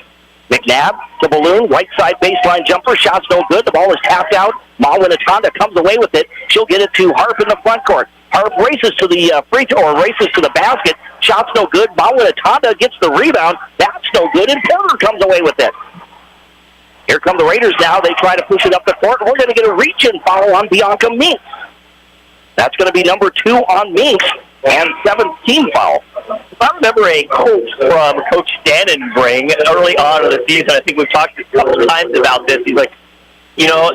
McNabb to Balloon, right side baseline jumper. Shot's no good. The ball is tapped out. Mawinatanda comes away with it. She'll get it to Harp in the front court. Harp races to the free throw, or races to the basket. Shot's no good. Mawinatanda gets the rebound. That's no good, and Porter comes away with it. Here come the Raiders now. They try to push it up the court. We're going to get a reach-in foul on Bianca Minks. That's going to be number 2 on Minks, and 17 foul. If I remember a quote from Coach Dannenbrink early on in the season, I think we've talked a couple of times about this. He's like, you know,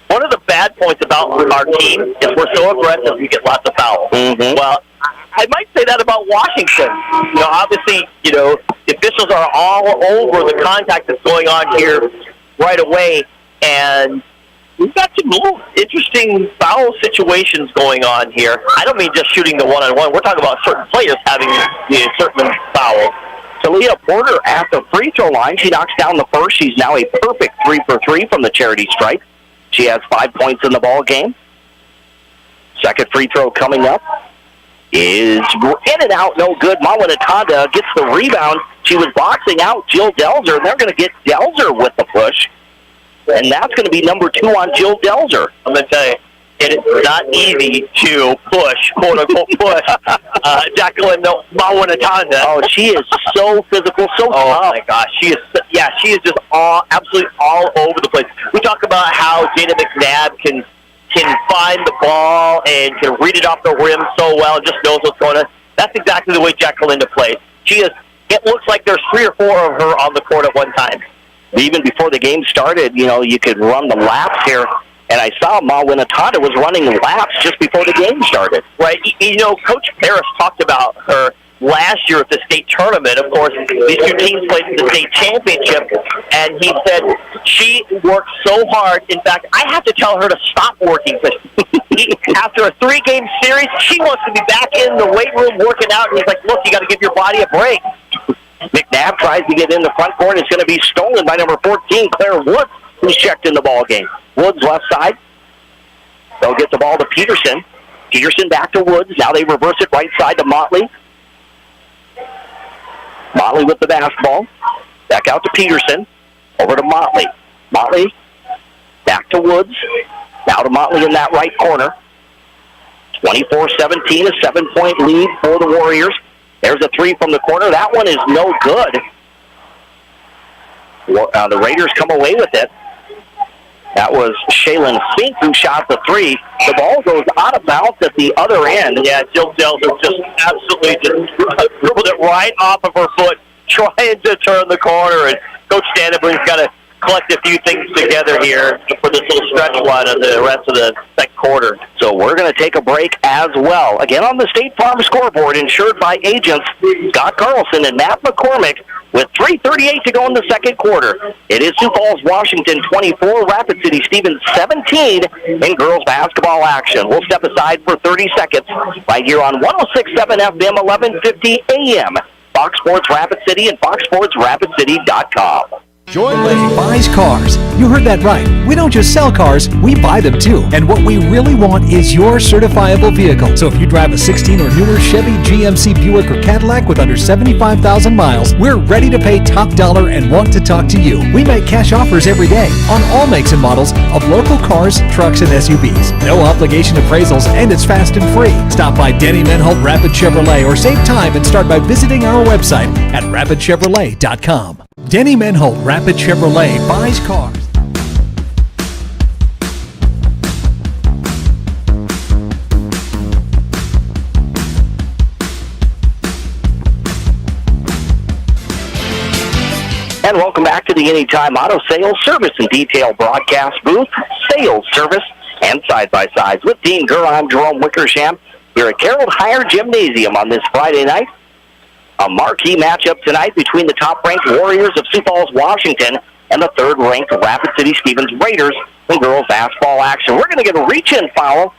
one of the bad points about our team is we're so aggressive we get lots of fouls. Mm-hmm. Well, I might say that about Washington. You know, obviously, you know, the officials are all over the contact that's going on here right away, and we've got some little interesting foul situations going on here. I don't mean just shooting the one-on-one. We're talking about certain players having certain fouls. Talia Porter at the free throw line. She knocks down the first. She's now a perfect 3 for 3 from the charity stripe. She has 5 points in the ball game. Second free throw coming up is in and out, no good. Mawinatanda gets the rebound. She was boxing out Jill Delzer, and they're going to get Delzer with the push. And that's going to be number 2 on Jill Delzer. I'm going to tell you, it is not easy to push, quote-unquote push, Jacqueline Mawinatanda. Oh, she is so physical, so tough. Oh, my gosh. She is just absolutely all over the place. We talk about how Jada McNabb can find the ball and can read it off the rim so well and just knows what's going on. That's exactly the way Jacqueline plays. It looks like there's 3 or 4 of her on the court at one time. Even before the game started, you know, you could run the laps here. And I saw Mawinatanda was running laps just before the game started. Right. You know, Coach Parrish talked about her last year at the state tournament. Of course, these 2 teams played in the state championship, and he said she worked so hard. In fact, I have to tell her to stop working. After a 3-game series, she wants to be back in the weight room working out, and he's like, look, you got to give your body a break. McNabb tries to get in the front court. It's going to be stolen by number 14, Claire Woods, who's checked in the ball game. Woods left side. They'll get the ball to Peterson. Peterson back to Woods. Now they reverse it right side to Motley. Motley with the basketball. Back out to Peterson. Over to Motley. Motley back to Woods. Now to Motley in that right corner. 24-17, a 7-point lead for the Warriors. There's a 3 from the corner. That one is no good. The Raiders come away with it. That was Shaylin Fink who shot the 3. The ball goes out of bounds at the other end. Yeah, Jill Delzer just absolutely just dribbled it right off of her foot, trying to turn the corner. And Coach Dannenbrink's got to collect a few things together here for this little stretch run of the rest of the second quarter. So we're going to take a break as well. Again on the State Farm scoreboard, insured by agents Scott Carlson and Matt McCormick, with 3:38 to go in the second quarter. It is Sioux Falls, Washington 24, Rapid City Stevens 17 in girls basketball action. We'll step aside for 30 seconds right here on 106.7 FM, 1150 AM. Fox Sports Rapid City and foxsportsrapidcity.com. Joy Lay buys cars. You heard that right. We don't just sell cars, we buy them too. And what we really want is your certifiable vehicle. So if you drive a 16 or newer Chevy, GMC, Buick, or Cadillac with under 75,000 miles, we're ready to pay top dollar and want to talk to you. We make cash offers every day on all makes and models of local cars, trucks, and SUVs. No obligation appraisals, and it's fast and free. Stop by Denny Menholt Rapid Chevrolet or save time and start by visiting our website at rapidchevrolet.com. Denny Menholt Rapid Chevrolet buys cars. And welcome back to the Anytime Auto Sales Service and Detail broadcast booth, sales service, and side-by-sides. With Dean Gurr, I'm Jerome Wickersham here at Carroll Hire Gymnasium on this Friday night. A marquee matchup tonight between the top-ranked Warriors of Sioux Falls, Washington, and the third-ranked Rapid City Stevens Raiders in girls basketball action. We're going to get a reach-in foul.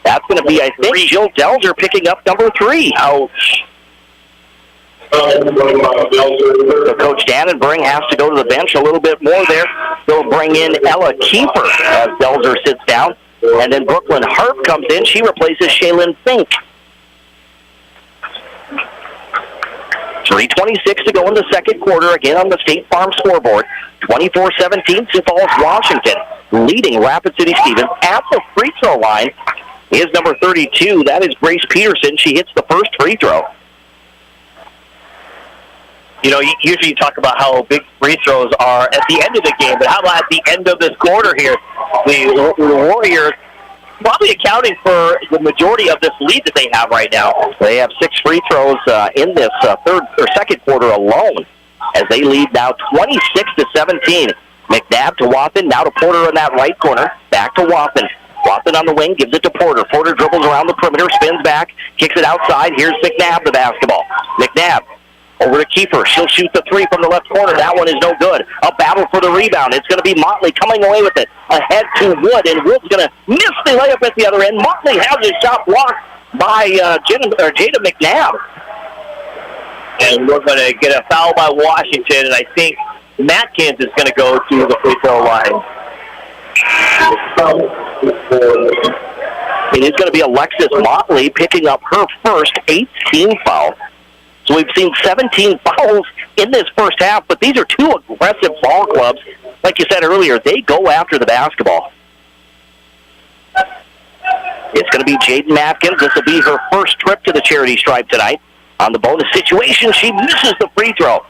That's going to be, I think, Jill Delger picking up number 3. Ouch. So Coach Dannenbring has to go to the bench a little bit more there. They'll bring in Ella Kiefer as Delger sits down. And then Brooklyn Hart comes in. She replaces Shaylin Fink. 3:26 to go in the second quarter, again on the State Farm scoreboard. 24-17, Sioux Falls, Washington, leading Rapid City Stevens at the free throw line is number 32. That is Grace Peterson. She hits the first free throw. You know, usually you talk about how big free throws are at the end of the game, but how about at the end of this quarter here? The Warriors probably accounting for the majority of this lead that they have right now. They have 6 free throws in this second quarter alone, as they lead now 26-17. McNabb to Watson, now to Porter in that right corner. Back to Watson. Watson on the wing, gives it to Porter. Porter dribbles around the perimeter, spins back, kicks it outside. Here's McNabb the basketball. McNabb over to Kiefer. She'll shoot the 3 from the left corner. That one is no good. A battle for the rebound. It's going to be Motley coming away with it. Ahead to Wood, and Wood's going to miss the layup at the other end. Motley has his shot blocked by Jaden McNabb. And we're going to get a foul by Washington, and I think Matkins is going to go to the free throw line. It is going to be Alexis Motley picking up her first 18 foul. So we've seen 17 fouls in this first half, but these are 2 aggressive ball clubs. Like you said earlier, they go after the basketball. It's going to be Jayden Matkins. This will be her first trip to the charity stripe tonight. On the bonus situation, she misses the free throw.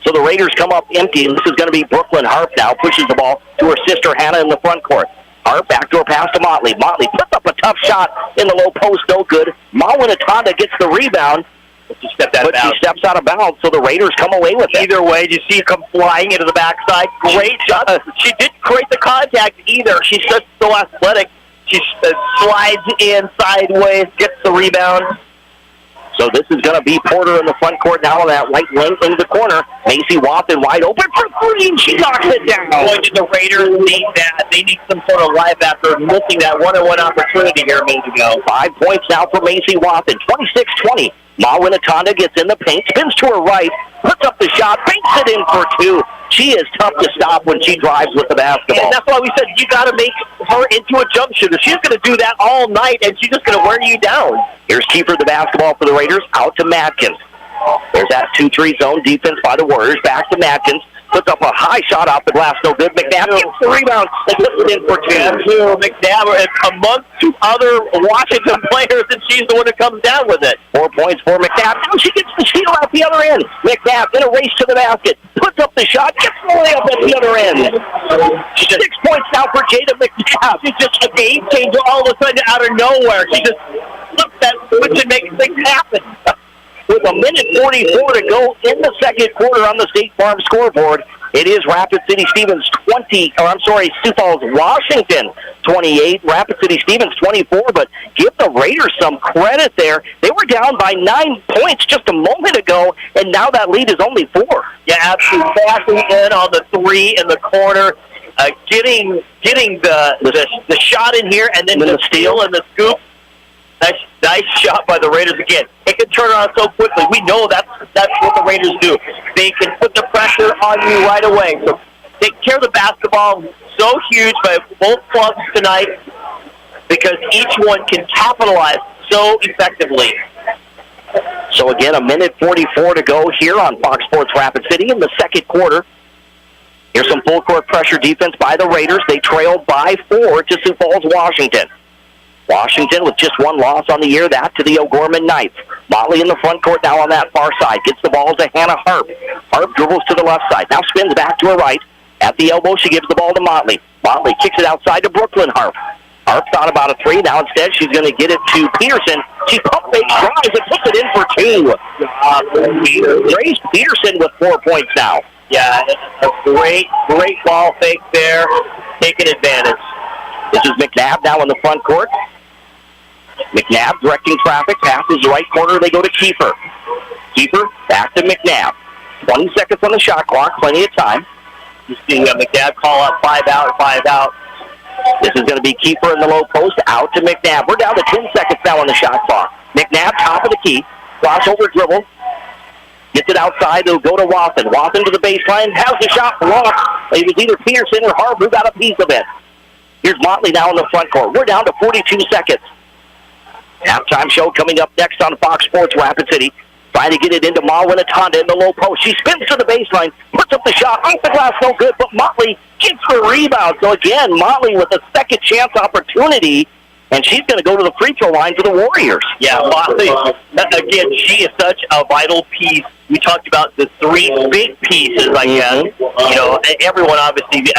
So the Raiders come up empty, and this is going to be Brooklyn Harp now. Pushes the ball to her sister Hannah in the front court. Harp backdoor pass to Motley. Motley puts up a tough shot in the low post, no good. Mawinatanda gets the rebound. She steps out of bounds, so the Raiders come away with it. Either way, you see her come flying into the backside. Great shot. She didn't create the contact either. She's just so athletic. She slides in sideways, gets the rebound. So this is going to be Porter in the front court now on that right wing into the corner. Macy Watson wide open for 3, and she knocks it down. Boy, did the Raiders need that. They need some sort of life after missing that one-on-one opportunity here a minute ago. 5 points now for Macy Watson. 26-20. Mawinatanda gets in the paint, spins to her right, puts up the shot, banks it in for 2. She is tough to stop when she drives with the basketball. And that's why we said you got to make her into a jump shooter. She's going to do that all night, and she's just going to wear you down. Here's Kiefer the basketball for the Raiders, out to Matkins. There's that 2-3 zone defense by the Warriors. Back to Matkins. Puts up a high shot off the glass, no good. McNabb gets the rebound and puts it in for 2. McNabb amongst 2 other Washington players, and she's the one that comes down with it. 4 points for McNabb. Now she gets the steal at the other end. McNabb in a race to the basket. Puts up the shot, gets the layup at the other end. 6 points now for Jaden McNabb. She's just a game changer all of a sudden out of nowhere. She just flips that switch and makes things happen. With a minute 44 to go in the second quarter on the State Farm scoreboard, it is Rapid City Stevens Sioux Falls, Washington 28, Rapid City Stevens 24, but give the Raiders some credit there. They were down by 9 points just a moment ago, and now that lead is only 4. Yeah, absolutely. Backing in on the 3 in the corner, getting the shot in here, and then the steal and the scoop. Nice shot by the Raiders again. It can turn around so quickly. We know that's what the Raiders do. They can put the pressure on you right away. So take care of the basketball. So huge by both clubs tonight because each one can capitalize so effectively. So again, a minute 44 to go here on Fox Sports Rapid City in the second quarter. Here's some full court pressure defense by the Raiders. They trail by 4 to Sioux Falls, Washington. Washington with just 1 loss on the year, that to the O'Gorman Knights. Motley in the front court now on that far side. Gets the ball to Hannah Harp. Harp dribbles to the left side. Now spins back to her right. At the elbow, she gives the ball to Motley. Motley kicks it outside to Brooklyn Harp. Harp thought about a 3. Now instead, she's going to get it to Peterson. She pump fakes, drives, and puts it in for 2. Grace Peterson with 4 points now. Yeah, a great ball fake there. Taking advantage. This is McNabb now in the front court. McNabb directing traffic, passes the right corner, they go to Kiefer. Kiefer back to McNabb. 20 seconds on the shot clock, plenty of time. You see McNabb call out 5 out, 5 out. This is going to be keeper in the low post, out to McNabb. We're down to 10 seconds now on the shot clock. McNabb, top of the key, crossover dribble. Gets it outside, they'll go to Watson. Watson to the baseline, has the shot blocked. It was either Peterson or Harb who got a piece of it. Here's Motley now in the front court. We're down to 42 seconds. Halftime show coming up next on Fox Sports Rapid City. Trying to get it into Mawinatanda in the low post. She spins to the baseline, puts up the shot, off the glass, no good, but Motley gets the rebound. So again, Motley with a second chance opportunity, and she's going to go to the free throw line for the Warriors. Yeah, Motley, again, she is such a vital piece. We talked about the three big pieces, I guess. You know, everyone obviously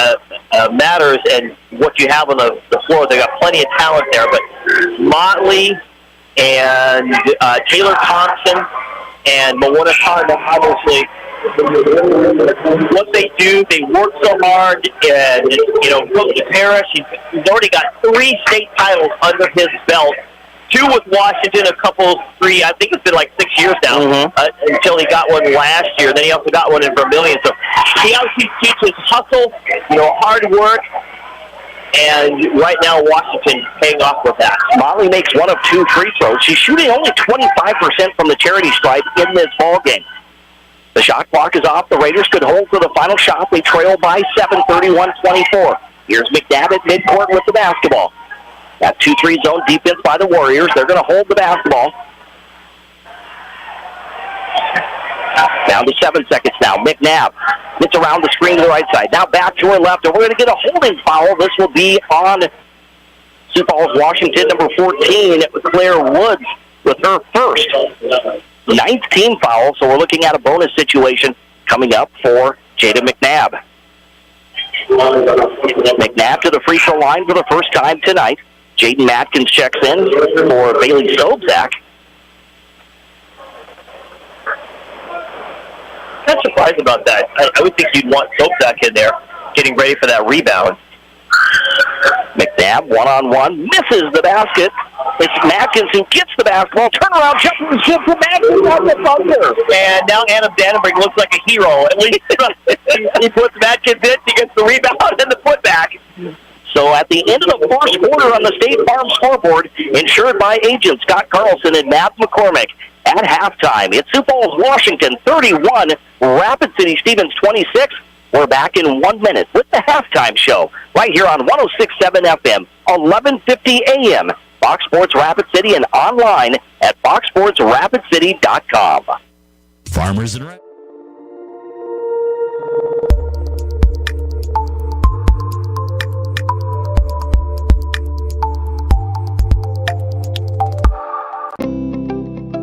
matters, and what you have on the floor, they got plenty of talent there, but Motley and Taylor Thompson and Mawinatanda, obviously, what they do, they work so hard, and, you know, Coach Parrish, he's already got 3 state titles under his belt, 2 with Washington, a couple, 3, I think it's been like 6 years now, until he got one last year. Then he also got one in Vermilion. So he obviously teaches hustle, you know, hard work, and right now Washington paying off with that. Motley makes 1 of 2 free throws. She's shooting only 25% from the charity stripe in this ball game. The shot clock is off. The Raiders could hold for the final shot. They trail by 7, 31-24. Here's McNabb at midcourt with the basketball. That 2-3 zone defense by the Warriors. They're going to hold the basketball. Down to 7 seconds now. McNabb gets around the screen to the right side. Now back to her left, and we're going to get a holding foul. This will be on Sioux Falls, Washington, number 14, Claire Woods with her first. 9th team foul, so we're looking at a bonus situation coming up for Jayden McNabb. McNabb to the free throw line for the first time tonight. Jayden Matkins checks in for Bailey Sobczak. Not surprised about that. I would think you'd want Sobczak in there, getting ready for that rebound. McNabb, one-on-one, misses the basket. It's Matkins who gets the basketball. Turnaround jump and shoot for Matkins on the buzzer. And now Anna Dannenberg looks like a hero. At least he puts Matkins in, he gets the rebound and the putback. So at the end of the first quarter on the State Farm scoreboard, insured by agents Scott Carlson and Matt McCormick, at halftime, it's Sioux Falls, Washington 31, Rapid City Stevens 26. We're back in 1 minute with the halftime show right here on 106.7 FM, 1150 AM, Fox Sports Rapid City, and online at foxsportsrapidcity.com. Farmers and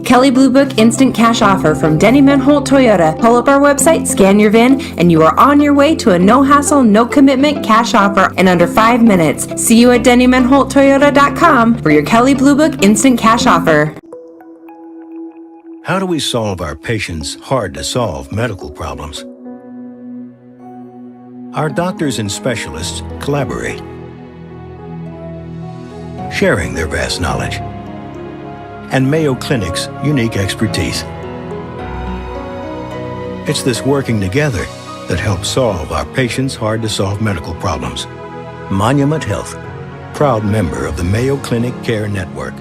Kelly Blue Book Instant Cash Offer from Denny Manholt Toyota. Pull up our website, scan your VIN, and you are on your way to a no-hassle, no-commitment cash offer in under 5 minutes. See you at DennyManholtToyota.com for your Kelly Blue Book Instant Cash Offer. How do we solve our patients' hard-to-solve medical problems? Our doctors and specialists collaborate, sharing their vast knowledge and Mayo Clinic's unique expertise. It's this working together that helps solve our patients' hard-to-solve medical problems. Monument Health, proud member of the Mayo Clinic Care Network.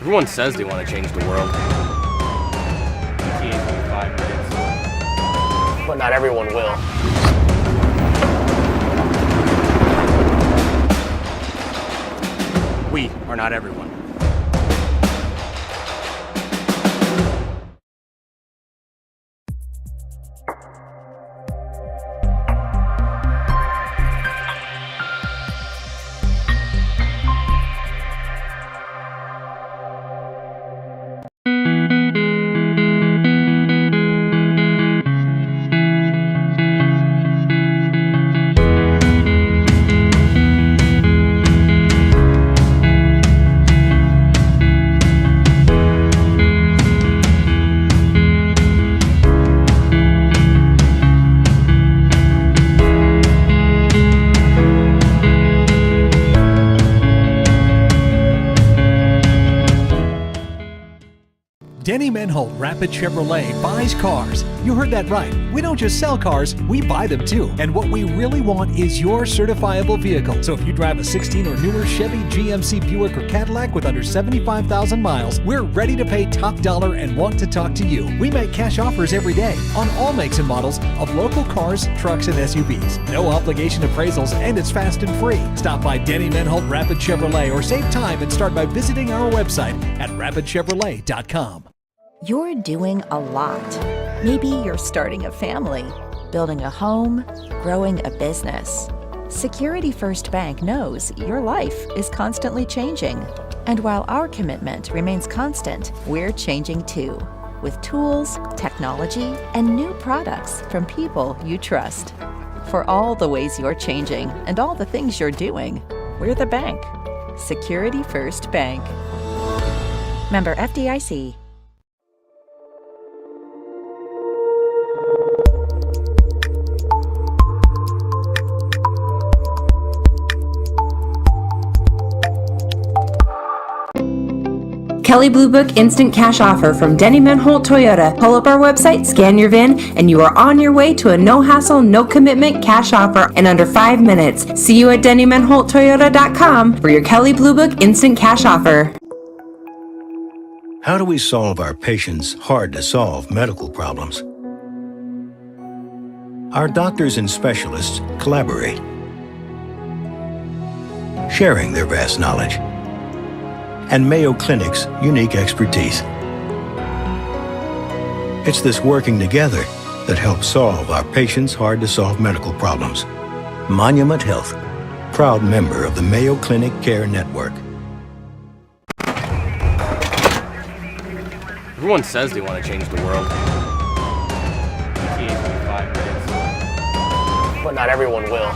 Everyone says they want to change the world. But not everyone will. We are not everyone. Denny Menholt Rapid Chevrolet buys cars. You heard that right. We don't just sell cars, we buy them too. And what we really want is your certifiable vehicle. So if you drive a 16 or newer Chevy, GMC, Buick, or Cadillac with under 75,000 miles, we're ready to pay top dollar and want to talk to you. We make cash offers every day on all makes and models of local cars, trucks, and SUVs. No obligation appraisals, and it's fast and free. Stop by Denny Menholt Rapid Chevrolet or save time and start by visiting our website at rapidchevrolet.com. You're doing a lot. Maybe you're starting a family, building a home, growing a business. Security First Bank knows your life is constantly changing. And while our commitment remains constant, we're changing too, with tools, technology, and new products from people you trust. For all the ways you're changing and all the things you're doing, we're the bank. Security First Bank. Member FDIC. Kelley Blue Book Instant Cash Offer from Denny Menholt Toyota. Pull up our website, scan your VIN, and you are on your way to a no-hassle, no-commitment cash offer in under 5 minutes. See you at DennyMenholtToyota.com for your Kelley Blue Book Instant Cash Offer. How do we solve our patients' hard-to-solve medical problems? Our doctors and specialists collaborate, sharing their vast knowledge and Mayo Clinic's unique expertise. It's this working together that helps solve our patients' hard-to-solve medical problems. Monument Health, proud member of the Mayo Clinic Care Network. Everyone says they want to change the world. But not everyone will.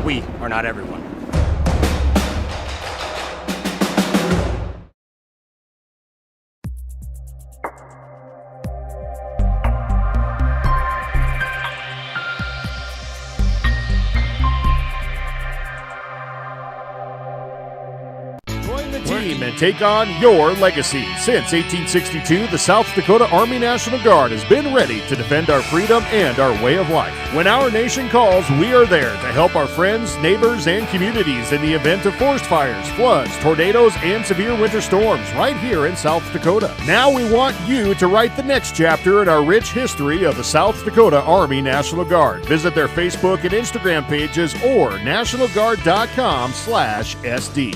We are not everyone. Team and take on your legacy. Since 1862, the South Dakota Army National Guard has been ready to defend our freedom and our way of life. When our nation calls, we are there to help our friends, neighbors, and communities in the event of forest fires, floods, tornadoes, and severe winter storms right here in South Dakota. Now we want you to write the next chapter in our rich history of the South Dakota Army National Guard. Visit their Facebook and Instagram pages or nationalguard.com/SD.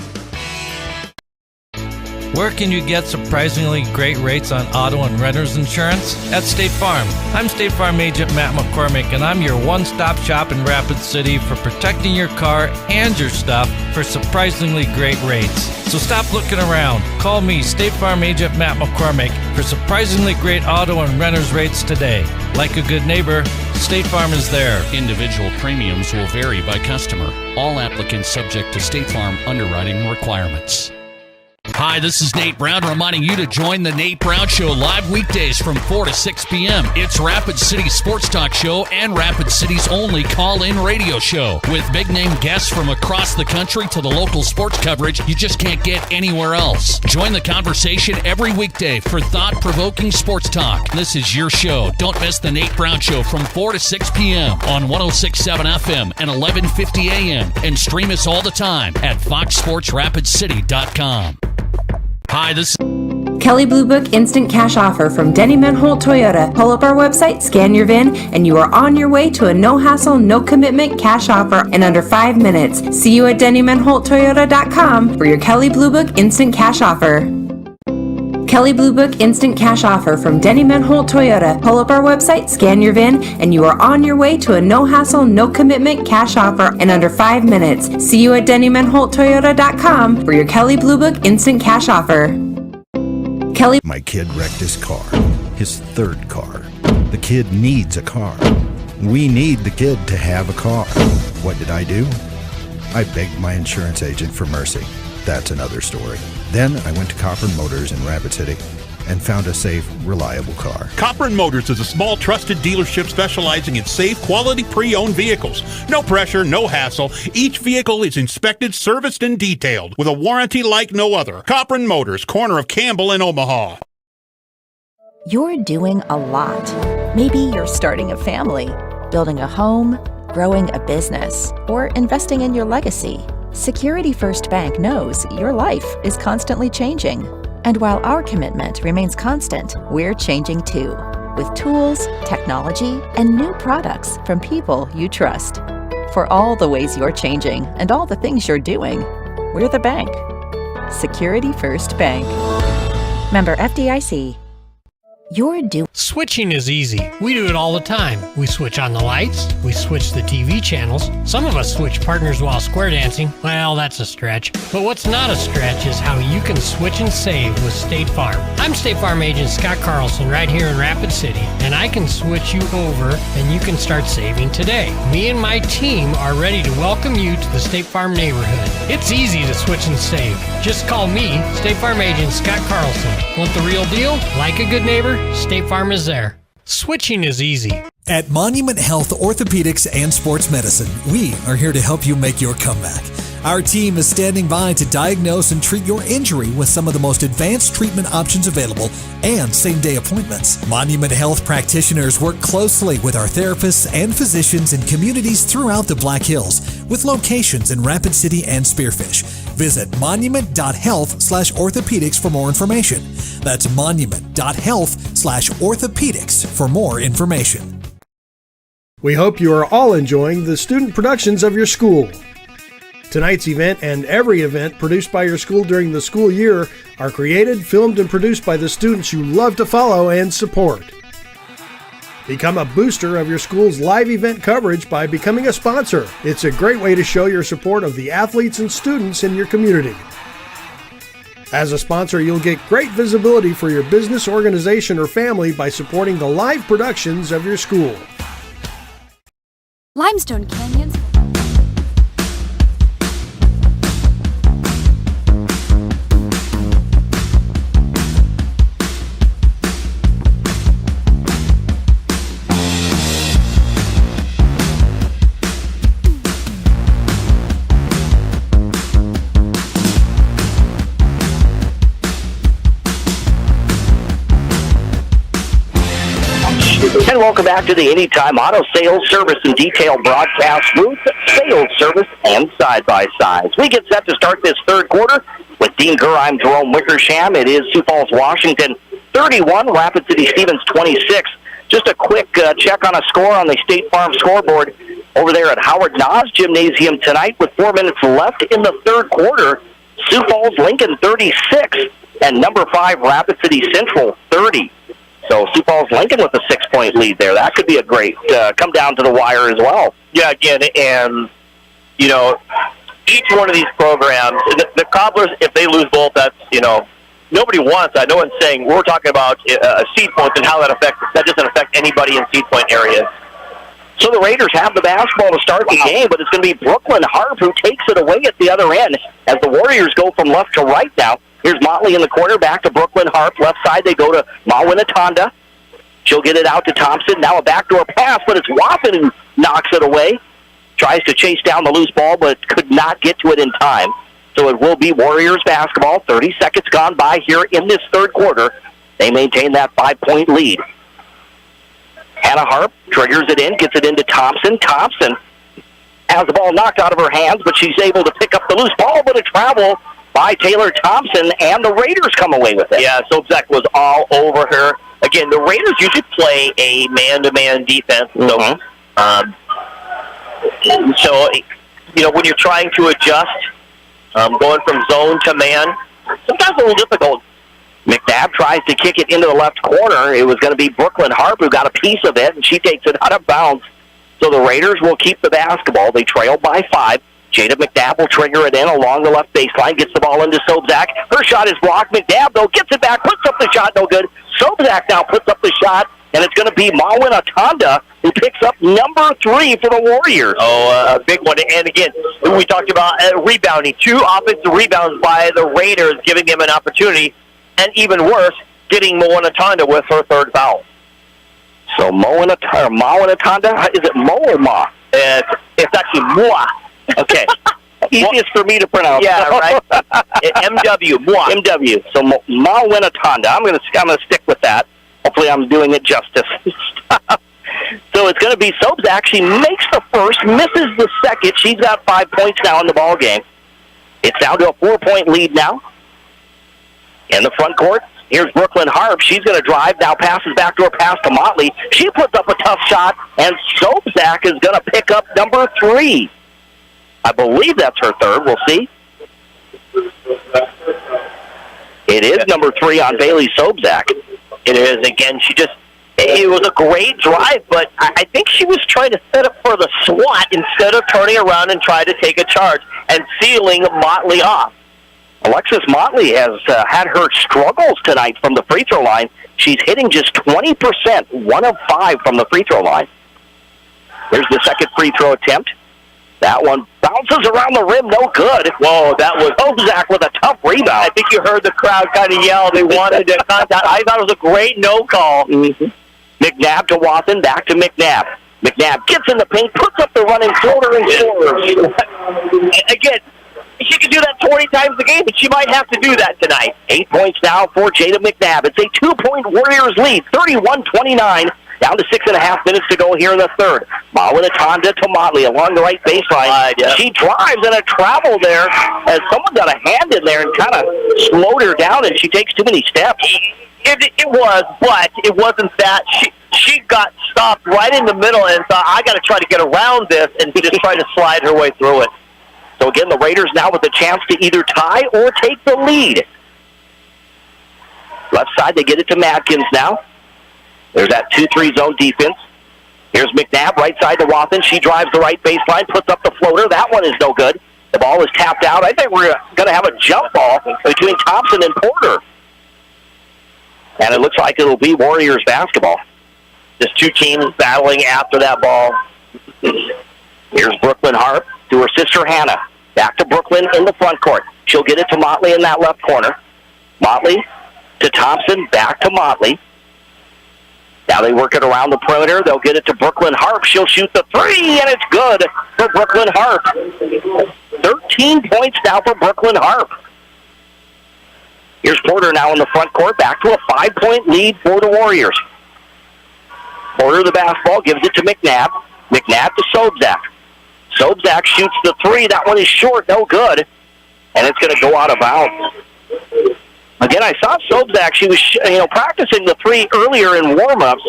Where can you get surprisingly great rates on auto and renter's insurance? At State Farm. I'm State Farm Agent Matt McCormick, and I'm your one-stop shop in Rapid City for protecting your car and your stuff for surprisingly great rates. So stop looking around. Call me, State Farm Agent Matt McCormick, for surprisingly great auto and renter's rates today. Like a good neighbor, State Farm is there. Individual premiums will vary by customer. All applicants subject to State Farm underwriting requirements. Hi, this is Nate Brown reminding you to join the Nate Brown Show live weekdays from 4 to 6 p.m. It's Rapid City's sports talk show and Rapid City's only call-in radio show. With big-name guests from across the country to the local sports coverage you just can't get anywhere else. Join the conversation every weekday for thought-provoking sports talk. This is your show. Don't miss the Nate Brown Show from 4 to 6 p.m. on 106.7 FM and 1150 a.m. And stream us all the time at foxsportsrapidcity.com. Hi, this is Kelley Blue Book Instant Cash Offer from Denny Menholt Toyota. Pull up our website, scan your VIN, and you are on your way to a no-hassle, no-commitment cash offer in under 5 minutes. See you at DennyMenholtToyota.com for your Kelley Blue Book Instant Cash Offer. Kelley Blue Book Instant Cash Offer from Denny Menholt Toyota. Pull up our website, scan your VIN, and you are on your way to a no-hassle, no-commitment cash offer in under 5 minutes. See you at DennyMenholtToyota.com for your Kelley Blue Book Instant Cash Offer. Kelley. My kid wrecked his car, his third car. The kid needs a car. We need the kid to have a car. What did I do? I begged my insurance agent for mercy. That's another story. Then I went to Copper Motors in Rapid City. and found a safe, reliable car. Copran Motors is a small, trusted dealership specializing in safe, quality pre-owned vehicles. No pressure, no hassle. Each vehicle is inspected, serviced, and detailed with a warranty like no other. Copran Motors, corner of Campbell and Omaha. You're doing a lot. Maybe you're starting a family, building a home, growing a business, or investing in your legacy. Security First Bank knows your life is constantly changing. And while our commitment remains constant, we're changing too, with tools, technology, and new products from people you trust. For all the ways you're changing and all the things you're doing, we're the bank. Security First Bank. Member FDIC. Switching is easy. We do it all the time. We switch on the lights. We switch the TV channels. Some of us switch partners while square dancing. Well, that's a stretch. But what's not a stretch is how you can switch and save with State Farm. I'm State Farm agent Scott Carlson right here in Rapid City, and I can switch you over and you can start saving today. Me and my team are ready to welcome you to the State Farm neighborhood. It's easy to switch and save. Just call me, State Farm agent Scott Carlson. Want the real deal? Like a good neighbor? State Farm is there. Switching is easy. At Monument Health Orthopedics and Sports Medicine, we are here to help you make your comeback. Our team is standing by to diagnose and treat your injury with some of the most advanced treatment options available and same-day appointments. Monument Health practitioners work closely with our therapists and physicians in communities throughout the Black Hills, with locations in Rapid City and Spearfish. Visit monument.health/orthopedics for more information. That's monument.health/orthopedics for more information. We hope you are all enjoying the student productions of your school. Tonight's event and every event produced by your school during the school year are created, filmed, and produced by the students you love to follow and support. Become a booster of your school's live event coverage by becoming a sponsor. It's a great way to show your support of the athletes and students in your community. As a sponsor, you'll get great visibility for your business, organization, or family by supporting the live productions of your school. Limestone Canyons. And welcome back to the Anytime Auto Sales Service and Detail broadcast booth, sales service and side-by-sides. We get set to start this third quarter with Dean Gurr. I'm Jerome Wickersham. It is Sioux Falls, Washington 31, Rapid City Stevens 26. Just a quick check on a score on the State Farm scoreboard over there at Howard Nas Gymnasium tonight with 4 minutes left in the third quarter. Sioux Falls Lincoln 36 and number 5 Rapid City Central 30. So Sioux Falls Lincoln with a 6-point lead there. That could be a great come down to the wire as well. Yeah, again, and, you know, each one of these programs, the Cobblers, if they lose both, that's, you know, nobody wants that. No one's saying we're talking about seed points and how that affects. That doesn't affect anybody in seed point areas. So the Raiders have the basketball to start the game, but it's going to be Brooklyn Harp who takes it away at the other end as the Warriors go from left to right now. Here's Motley in the corner, back to Brooklyn Harp. Left side, they go to Mawinatanda. She'll get it out to Thompson. Now a backdoor pass, but it's Waffen who knocks it away. Tries to chase down the loose ball, but could not get to it in time. So it will be Warriors basketball. 30 seconds gone by here in this third quarter. They maintain that 5-point lead. Hannah Harp triggers it in, gets it into Thompson. Thompson has the ball knocked out of her hands, but she's able to pick up the loose ball, but a travel by Taylor Thompson, and the Raiders come away with it. Yeah, Sobczak was all over her. Again, the Raiders usually play a man-to-man defense. So, so, you know, when you're trying to adjust, going from zone to man, sometimes a little difficult. McNabb tries to kick it into the left corner. It was going to be Brooklyn Harp who got a piece of it, and she takes it out of bounds. So the Raiders will keep the basketball. They trail by 5. Jada McNabb will trigger it in along the left baseline, gets the ball into Sobczak. Her shot is blocked. McNabb, though, gets it back, puts up the shot, no good. Sobczak now puts up the shot, and it's going to be Mawinatanda who picks up number 3 for the Warriors. Oh, a big one. And again, we talked about rebounding. 2 offensive rebounds by the Raiders, giving them an opportunity. And even worse, getting Moanatonda with her third foul. So Moanatonda, is it Mo or Ma? It's actually Moa. Okay. Easiest for me to pronounce. Yeah, right. MW, Moa. MW. So Moanatonda. I'm gonna stick with that. Hopefully, I'm doing it justice. So it's going to be Sobzak. She makes the first, misses the second. She's got 5 points now in the ball game. It's down to a 4-point lead now. In the front court, here's Brooklyn Harp. She's going to drive, now passes backdoor pass to Motley. She puts up a tough shot, and Sobzak is going to pick up number 3. I believe that's her third. We'll see. It is number 3 on Bailey Sobzak. It is. Again, it was a great drive, but I think she was trying to set up for the swat instead of turning around and trying to take a charge and sealing Motley off. Alexis Motley has had her struggles tonight from the free throw line. She's hitting just 20%, 1 of 5 from the free throw line. There's the second free throw attempt. That one bounces around the rim, no good. Whoa, that was Sobzak with a tough rebound. I think you heard the crowd kind of yell. They wanted to contact. I thought it was a great no call. Mm-hmm. McNabb to Watson, back to McNabb. McNabb gets in the paint, puts up the running floater, and scores. Again, she could do that 20 times a game, but she might have to do that tonight. 8 points now for Jaden McNabb. It's a 2-point Warriors lead, 31-29. Down to 6.5 minutes to go here in the third. Moanatonda to Motley along the right baseline. She drives in a travel there as someone got a hand in there and kind of slowed her down, and she takes too many steps. It was, but it wasn't that. She got stopped right in the middle and thought, I got to try to get around this and just try to slide her way through it. So again, the Raiders now with a chance to either tie or take the lead. Left side, they get it to Matkins now. There's that 2-3 zone defense. Here's McNabb, right side to Watson. She drives the right baseline, puts up the floater. That one is no good. The ball is tapped out. I think we're going to have a jump ball between Thompson and Porter. And it looks like it'll be Warriors basketball. Just two teams battling after that ball. Here's Brooklyn Harp to her sister Hannah. Back to Brooklyn in the front court. She'll get it to Motley in that left corner. Motley to Thompson, back to Motley. Now they work it around the perimeter. They'll get it to Brooklyn Harp. She'll shoot the 3, and it's good for Brooklyn Harp. 13 points now for Brooklyn Harp. Here's Porter now in the front court. Back to a 5-point lead for the Warriors. Porter the basketball, gives it to McNabb. McNabb to Sobzak. Sobzak shoots the 3. That one is short, no good. And it's going to go out of bounds. Again, I saw Sobzak. She was practicing the 3 earlier in warm-ups.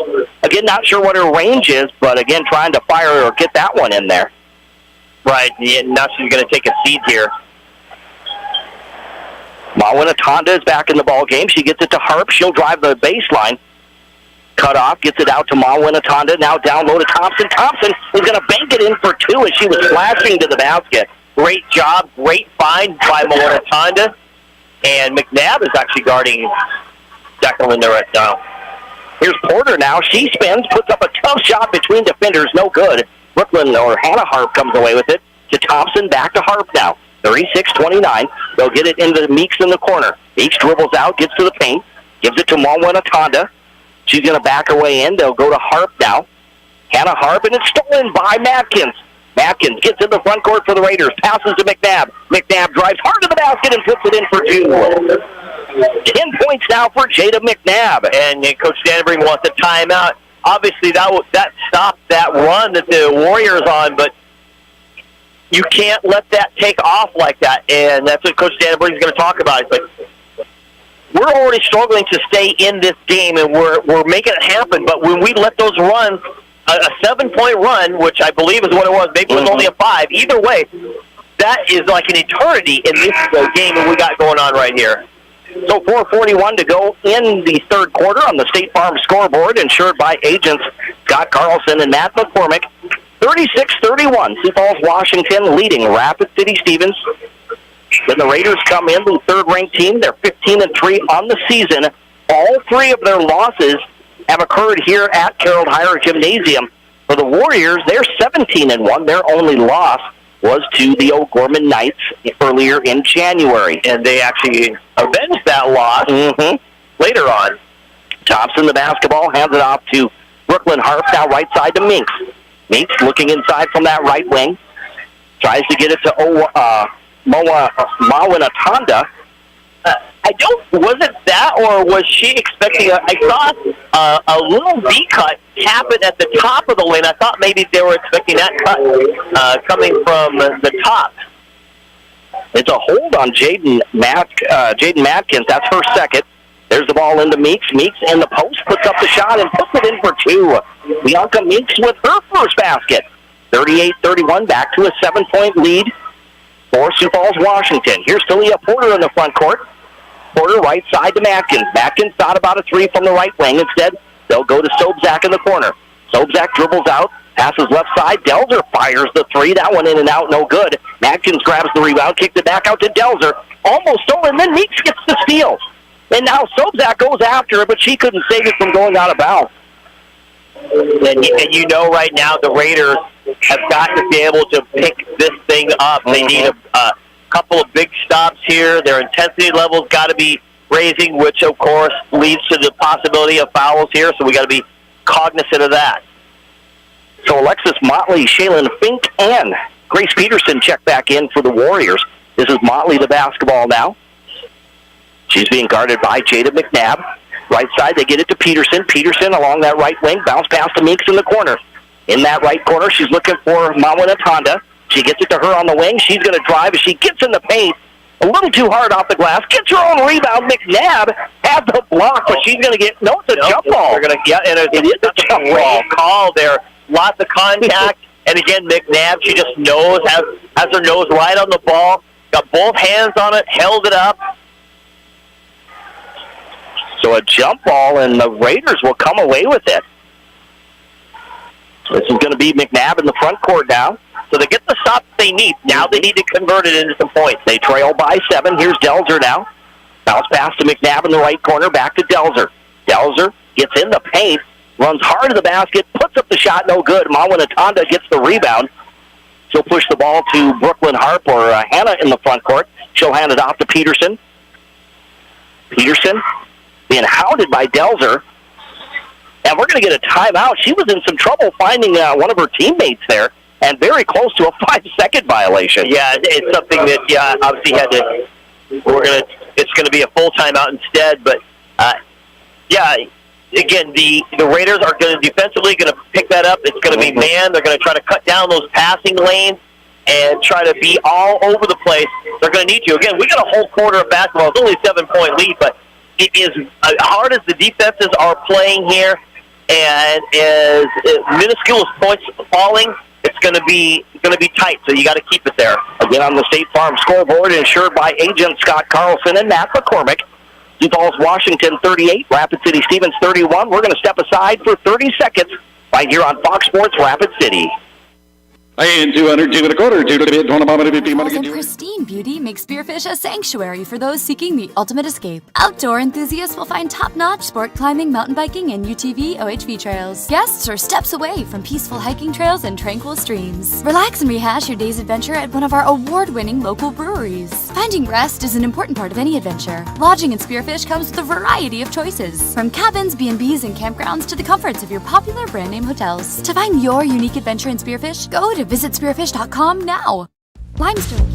Again, not sure what her range is, but again, trying to fire or get that one in there. Right, yeah, now she's going to take a seat here. Moanatonda is back in the ball game. She gets it to Harp. She'll drive the baseline. Cut off, gets it out to Moanatonda. Now down low to Thompson. Thompson is going to bank it in for 2 as she was flashing to the basket. Great job, great find by Moanatonda. And McNabb is actually guarding Declan there right now. Here's Porter now. She spins, puts up a tough shot between defenders. No good. Brooklyn or Hannah Harp comes away with it. To Thompson, back to Harp now. 36-29. They'll get it into Meeks in the corner. Meeks dribbles out, gets to the paint, gives it to Moanatonda. She's going to back her way in. They'll go to Harp now. Hannah Harp, and it's stolen by Matkins. Matkins gets in the front court for the Raiders. Passes to McNabb. McNabb drives hard to the basket and puts it in for 2. 10 points now for Jaden McNabb. And Coach Danbury wants a timeout. Obviously, that stopped that run that the Warriors on, but you can't let that take off like that. And that's what Coach Danbury is going to talk about. It's like, we're already struggling to stay in this game, and we're making it happen. But when we let those runs, a 7-point run, which I believe is what it was, maybe it was only a 5. Either way, that is like an eternity in this game that we got going on right here. So 4:41 to go in the third quarter on the State Farm scoreboard, insured by agents Scott Carlson and Matt McCormick. 36-31, Sioux Falls, Washington leading Rapid City Stevens. Then the Raiders come in, the third-ranked team. They're 15-3 on the season. All 3 of their losses have occurred here at Carroll Higher Gymnasium. For the Warriors, they're 17-1. Their only loss was to the O'Gorman Knights earlier in January. And they actually avenged that loss later on. Thompson the basketball, hands it off to Brooklyn Harp, now right side to Minks. Minks looking inside from that right wing. Tries to get it to Mawinatanda. Was it that, or was she expecting I saw a little V-cut happen at the top of the lane. I thought maybe they were expecting that cut coming from the top. It's a hold on Jayden Matkins. That's her second. There's the ball into Meeks. Meeks in the post, puts up the shot and puts it in for two. Bianca Meeks with her first basket. 38-31, back to a 7-point lead for Sioux Falls, Washington. Here's Talia Porter in the front court. Porter right side to Matkins. Matkins thought about a three from the right wing. Instead, they'll go to Sobczak in the corner. Sobczak dribbles out, passes left side. Delzer fires the three. That one in and out, no good. Matkins grabs the rebound, kicked it back out to Delzer. Almost stolen, then Meeks gets the steal. And now Sobczak goes after it, but she couldn't save it from going out of bounds. And you know right now the Raiders have got to be able to pick this thing up. They need a couple of big stops here. Their intensity level's got to be raising, which, of course, leads to the possibility of fouls here, so we got to be cognizant of that. So Alexis Motley, Shaylin Fink, and Grace Peterson check back in for the Warriors. This is Motley, the basketball now. She's being guarded by Jada McNabb. Right side, they get it to Peterson. Peterson along that right wing, bounce pass to Meeks in the corner. In that right corner, she's looking for Mawinatanda. She gets it to her on the wing. She's going to drive as she gets in the paint. A little too hard off the glass. Gets her own rebound. McNabb had the block, but she's going to get... No, it's a jump ball. And it is a jump ball call there. Lots of contact. And again, McNabb, she just knows, has her nose right on the ball. Got both hands on it, held it up. So a jump ball, and the Raiders will come away with it. This is going to be McNabb in the front court now. So they get the stop they need. Now they need to convert it into some points. They trail by 7. Here's Delzer now. Bounce pass to McNabb in the right corner. Back to Delzer. Delzer gets in the paint, runs hard to the basket, puts up the shot, no good. Mawinatanda gets the rebound. She'll push the ball to Brooklyn Harp or Hannah in the front court. She'll hand it off to Peterson. Peterson being hounded by Delzer. And we're going to get a timeout. She was in some trouble finding one of her teammates there, and very close to a 5-second violation. Yeah, it's something that obviously had to. It's going to be a full timeout instead. But again, the Raiders are going to defensively going to pick that up. It's going to be man. They're going to try to cut down those passing lanes and try to be all over the place. They're going to need to. Again, we got a whole quarter of basketball. It's only a 7-point lead, but it is hard as the defenses are playing here, and as minuscule as points falling, it's going to be tight. So you got to keep it there. Again on the State Farm scoreboard, insured by agent Scott Carlson and Matt McCormick. Sioux Falls, Washington 38, Rapid City Stevens 31. We're going to step aside for 30 seconds right here on Fox Sports Rapid City. And pristine beauty makes Spearfish a sanctuary for those seeking the ultimate escape. Outdoor enthusiasts will find top-notch sport climbing, mountain biking, and UTV OHV trails. Guests are steps away from peaceful hiking trails and tranquil streams. Relax and rehash your day's adventure at one of our award-winning local breweries. Finding rest is an important part of any adventure. Lodging in Spearfish comes with a variety of choices, from cabins, B&Bs, and campgrounds to the comforts of your popular brand-name hotels. To find your unique adventure in Spearfish, go to visitspearfish.com now. Limestone.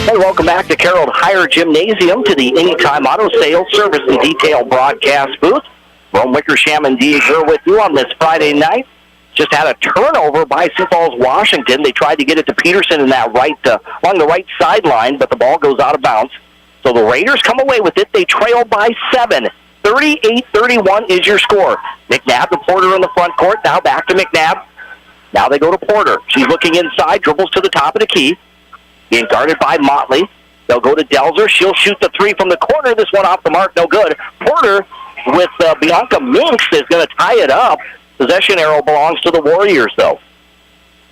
Hey, welcome back to Carroll Hire Gymnasium, to the Anytime Auto Sales Service and Detail broadcast booth. Rome Wickersham and Dieger with you on this Friday night. Just had a turnover by Sioux Falls, Washington. They tried to get it to Peterson in that along the right sideline, but the ball goes out of bounds. So the Raiders come away with it. They trail by 7. 38-31 is your score. McNabb, the Porter in the front court. Now back to McNabb. Now they go to Porter. She's looking inside, dribbles to the top of the key. Being guarded by Motley. They'll go to Delzer. She'll shoot the three from the corner. This one off the mark, no good. Porter with Bianca Minks is going to tie it up. Possession arrow belongs to the Warriors, though.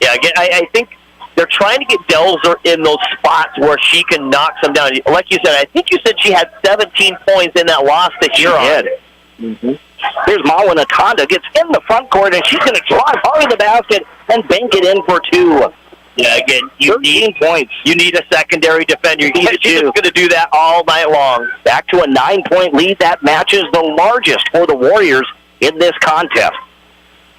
Yeah, again, I think they're trying to get Delzer in those spots where she can knock some down. Like you said, I think you said she had 17 points in that loss to Huron. Here's Mawinatanda, gets in the front court, and she's going to drive hard in the basket and bank it in for 2. Yeah, again, you need points. You need a secondary defender. She's just going to do that all night long. Back to a 9-point lead. That matches the largest for the Warriors in this contest.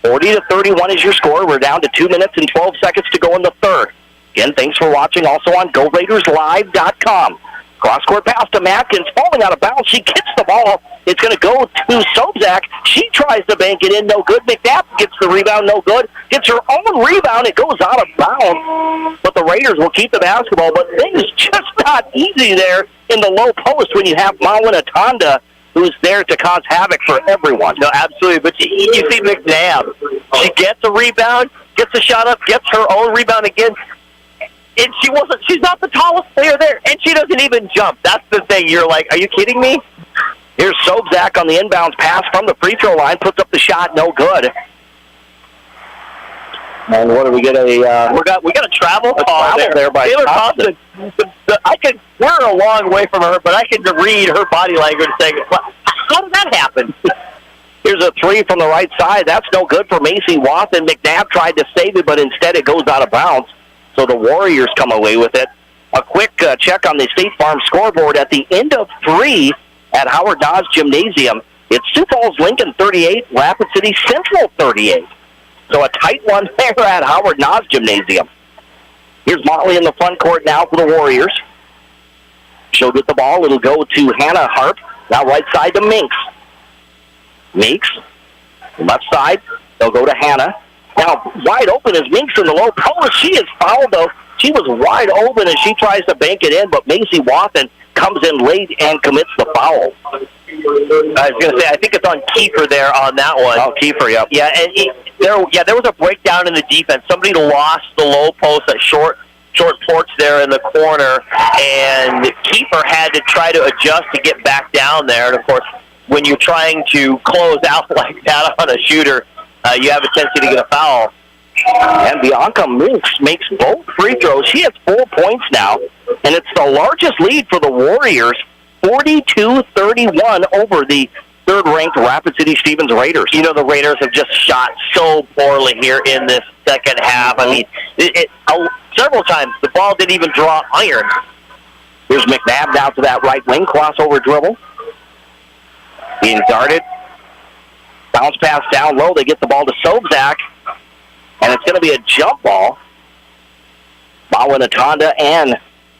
40-31 is your score. We're down to 2 minutes and 12 seconds to go in the third. Again, thanks for watching also on GoRaidersLive.com. Cross-court pass to Matkins, falling out of bounds. She gets the ball. It's going to go to Sobczak. She tries to bank it in, no good. McNabb gets the rebound, no good. Gets her own rebound. It goes out of bounds. But the Raiders will keep the basketball. But things just not easy there in the low post when you have Mawin Atanda, who's there to cause havoc for everyone. No, absolutely. But you see McNabb. She gets a rebound, gets a shot up, gets her own rebound again. And she's not the tallest player there, and she doesn't even jump. That's the thing. You're like, are you kidding me? Here's Sobczak on the inbounds pass from the free throw line, puts up the shot, no good. And what do we get? We got a travel call there by Taylor Thompson. We're a long way from her, but I can read her body language saying, how did that happen? Here's a three from the right side. That's no good for Macy Watson. McNabb tried to save it, but instead it goes out of bounds. So the Warriors come away with it. A quick check on the State Farm scoreboard at the end of 3 at Howard Dodge Gymnasium. It's Sioux Falls Lincoln 38, Rapid City Central 38. So a tight one there at Howard Dodge Gymnasium. Here's Motley in the front court now for the Warriors. She'll get the ball. It'll go to Hannah Harp. Now right side to Minks. Minks, left side. They'll go to Hannah. Now, wide open is Minks in the low post. She is fouled, though. She was wide open as she tries to bank it in, but Macy Watson comes in late and commits the foul. I was going to say, I think it's on Kiefer there on that one. Oh, Kiefer, yep. Yeah, and there was a breakdown in the defense. Somebody lost the low post, that short porch there in the corner, and Kiefer had to try to adjust to get back down there. And, of course, when you're trying to close out like that on a shooter, you have a tendency to get a foul. And Bianca Minks makes both free throws. She has 4 points now, and it's the largest lead for the Warriors, 42-31 over the third-ranked Rapid City Stevens Raiders. You know, the Raiders have just shot so poorly here in this second half. I mean, several times the ball didn't even draw iron. Here's McNabb down to that right wing, crossover dribble. Being guarded. Bounce pass down low. They get the ball to Sobczak. And it's going to be a jump ball. Mawin Atanda and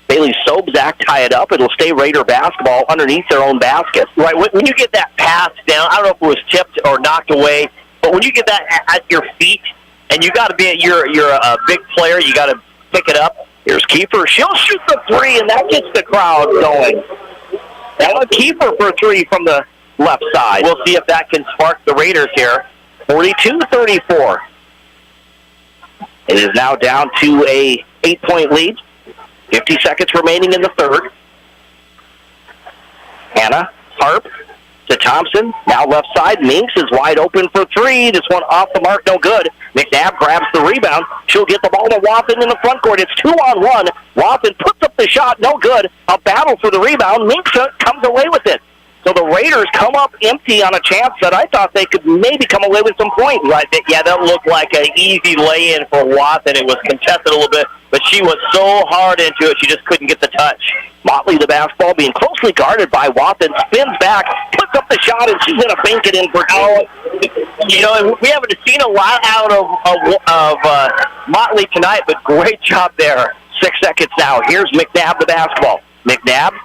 Bailey Sobczak tie it up. It'll stay Raider basketball underneath their own basket. Right, when you get that pass down, I don't know if it was tipped or knocked away, but when you get that at your feet, and you got to be, you're a big player, you got to pick it up. Here's Kiefer. She'll shoot the three, and that gets the crowd going. Now Kiefer for three from the left side. We'll see if that can spark the Raiders here. 42-34. It is now down to a 8-point lead. 50 seconds remaining in the third. Hannah Harp to Thompson. Now left side. Minks is wide open for three. This one off the mark, no good. McNabb grabs the rebound. She'll get the ball to Wathen in the front court. It's 2-on-1. Wathen puts up the shot, no good. A battle for the rebound. Minks comes away with it. So the Raiders come up empty on a chance that I thought they could maybe come away with some points. Right, yeah, that looked like an easy lay-in for Wathen. It was contested a little bit, but she was so hard into it, she just couldn't get the touch. Motley, the basketball, being closely guarded by Wathen, spins back, puts up the shot, and she's going to bank it in for two. You know, we haven't seen a lot out of Motley tonight, but great job there. 6 seconds now. Here's McNabb, the basketball. McNabb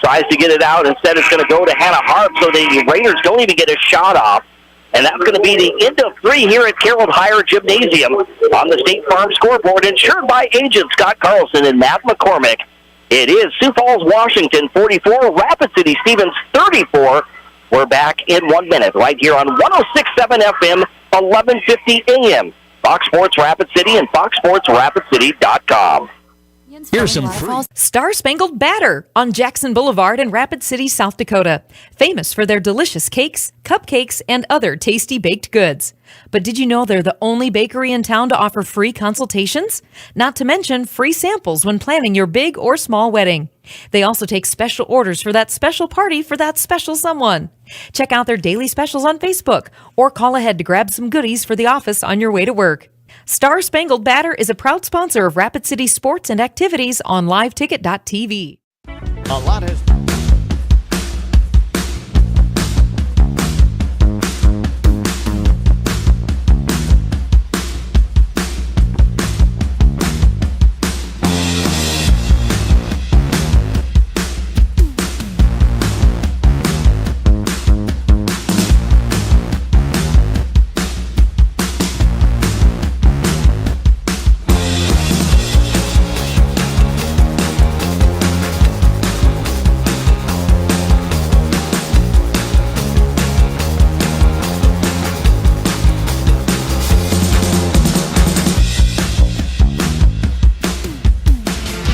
tries to get it out. Instead, it's going to go to Hannah Harp, so the Raiders don't even get a shot off. And that's going to be the end of three here at Carroll Higher Gymnasium on the State Farm scoreboard, insured by agent Scott Carlson and Matt McCormick. It is Sioux Falls, Washington, 44, Rapid City Stevens, 34. We're back in 1 minute right here on 106.7 FM, 1150 AM. Fox Sports Rapid City and foxsportsrapidcity.com. Here's some fruit. Star Spangled Batter on Jackson Boulevard in Rapid City, South Dakota. Famous for their delicious cakes, cupcakes, and other tasty baked goods. But did you know they're the only bakery in town to offer free consultations? Not to mention free samples when planning your big or small wedding. They also take special orders for that special party for that special someone. Check out their daily specials on Facebook or call ahead to grab some goodies for the office on your way to work. Star Spangled Banner is a proud sponsor of Rapid City sports and activities on liveticket.tv. A lot has...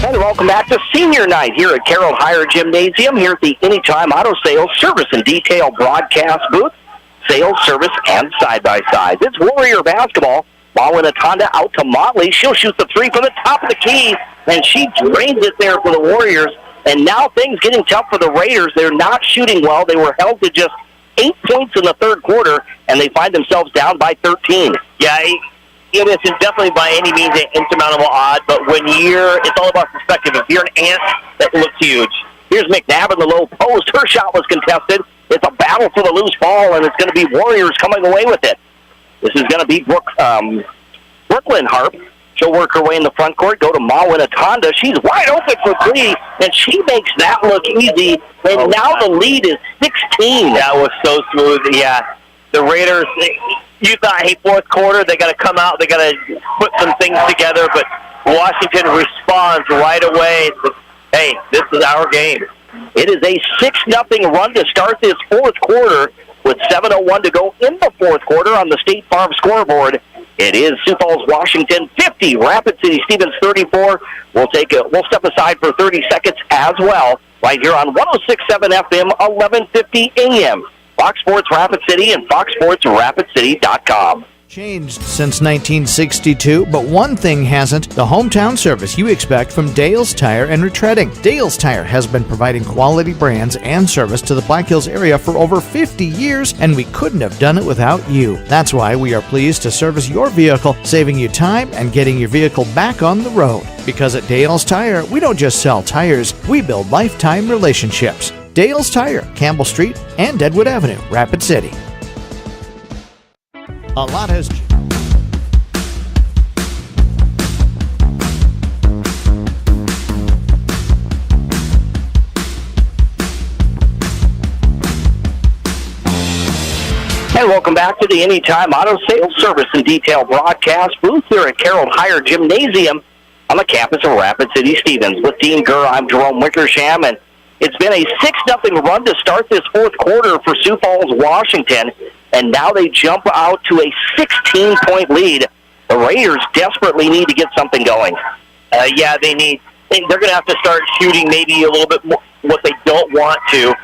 And welcome back to senior night here at Carroll Higher Gymnasium, here at the Anytime Auto Sales Service and Detail broadcast booth. Sales, service, and side-by-side. It's Warrior basketball. Ball in a Tonda out to Motley. She'll shoot the three from the top of the key, and she drains it there for the Warriors. And now things getting tough for the Raiders. They're not shooting well. They were held to just 8 points in the third quarter, and they find themselves down by 13. Yeah, it isn't definitely by any means an insurmountable odd, but when it's all about perspective. If you're an ant, that looks huge. Here's McNabb in the low post. Her shot was contested. It's a battle for the loose ball, and it's going to be Warriors coming away with it. This is going to be Brooklyn Harp. She'll work her way in the front court, go to Mawanatonda. She's wide open for three, and she makes that look easy. And now the lead is 16. That was so smooth. Yeah, the Raiders, you thought, hey, fourth quarter, they got to come out, they got to put some things together, but Washington responds right away. Hey, this is our game. It is a 6-0 run to start this fourth quarter with 7:01 to go in the fourth quarter on the State Farm scoreboard. It is Sioux Falls, Washington 50, Rapid City Stevens 34. We'll step aside for 30 seconds as well, right here on 106.7 FM, 1150 AM. Fox Sports Rapid City and foxsportsrapidcity.com. Changed since 1962, but one thing hasn't: the hometown service you expect from Dale's Tire and Retreading. Dale's Tire has been providing quality brands and service to the Black Hills area for over 50 years, and we couldn't have done it without you. That's why we are pleased to service your vehicle, saving you time and getting your vehicle back on the road. Because at Dale's Tire, we don't just sell tires, we build lifetime relationships. Dale's Tire, Campbell Street and Deadwood Avenue, Rapid City. A lot has... And welcome back to the Anytime Auto Sales Service and Detail broadcast booth here at Carroll Higher Gymnasium on the campus of Rapid City Stevens. With Dean Gurr, I'm Jerome Wickersham, and it's been a 6-0 run to start this fourth quarter for Sioux Falls, Washington, and now they jump out to a 16-point lead. The Raiders desperately need to get something going. Yeah, they're going to have to start shooting maybe a little bit more what they don't want to.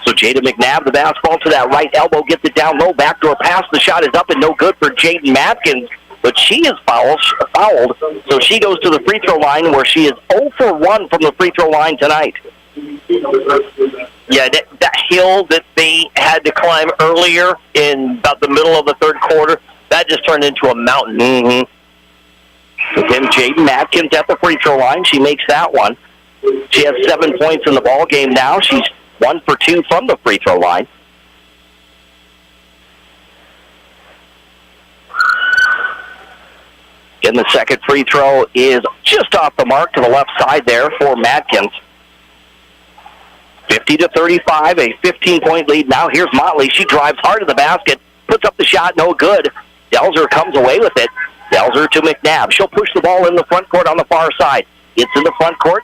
So Jayden McNabb, the basketball to that right elbow, gets it down low, backdoor pass. The shot is up and no good for Jayden Matkins, but she is fouled, so she goes to the free throw line where she is 0 for 1 from the free throw line tonight. Yeah, that hill that they had to climb earlier in about the middle of the third quarter, that just turned into a mountain. Mm-hmm. So then Jayden Matkins at the free throw line. She makes that one. She has 7 points in the ball game now. She's 1 for 2 from the free throw line. And the second free throw is just off the mark to the left side there for Matkins. 50-35, a 15-point lead. Now here's Motley. She drives hard to the basket, puts up the shot, no good. Delzer comes away with it. Delzer to McNabb. She'll push the ball in the front court on the far side. It's in the front court.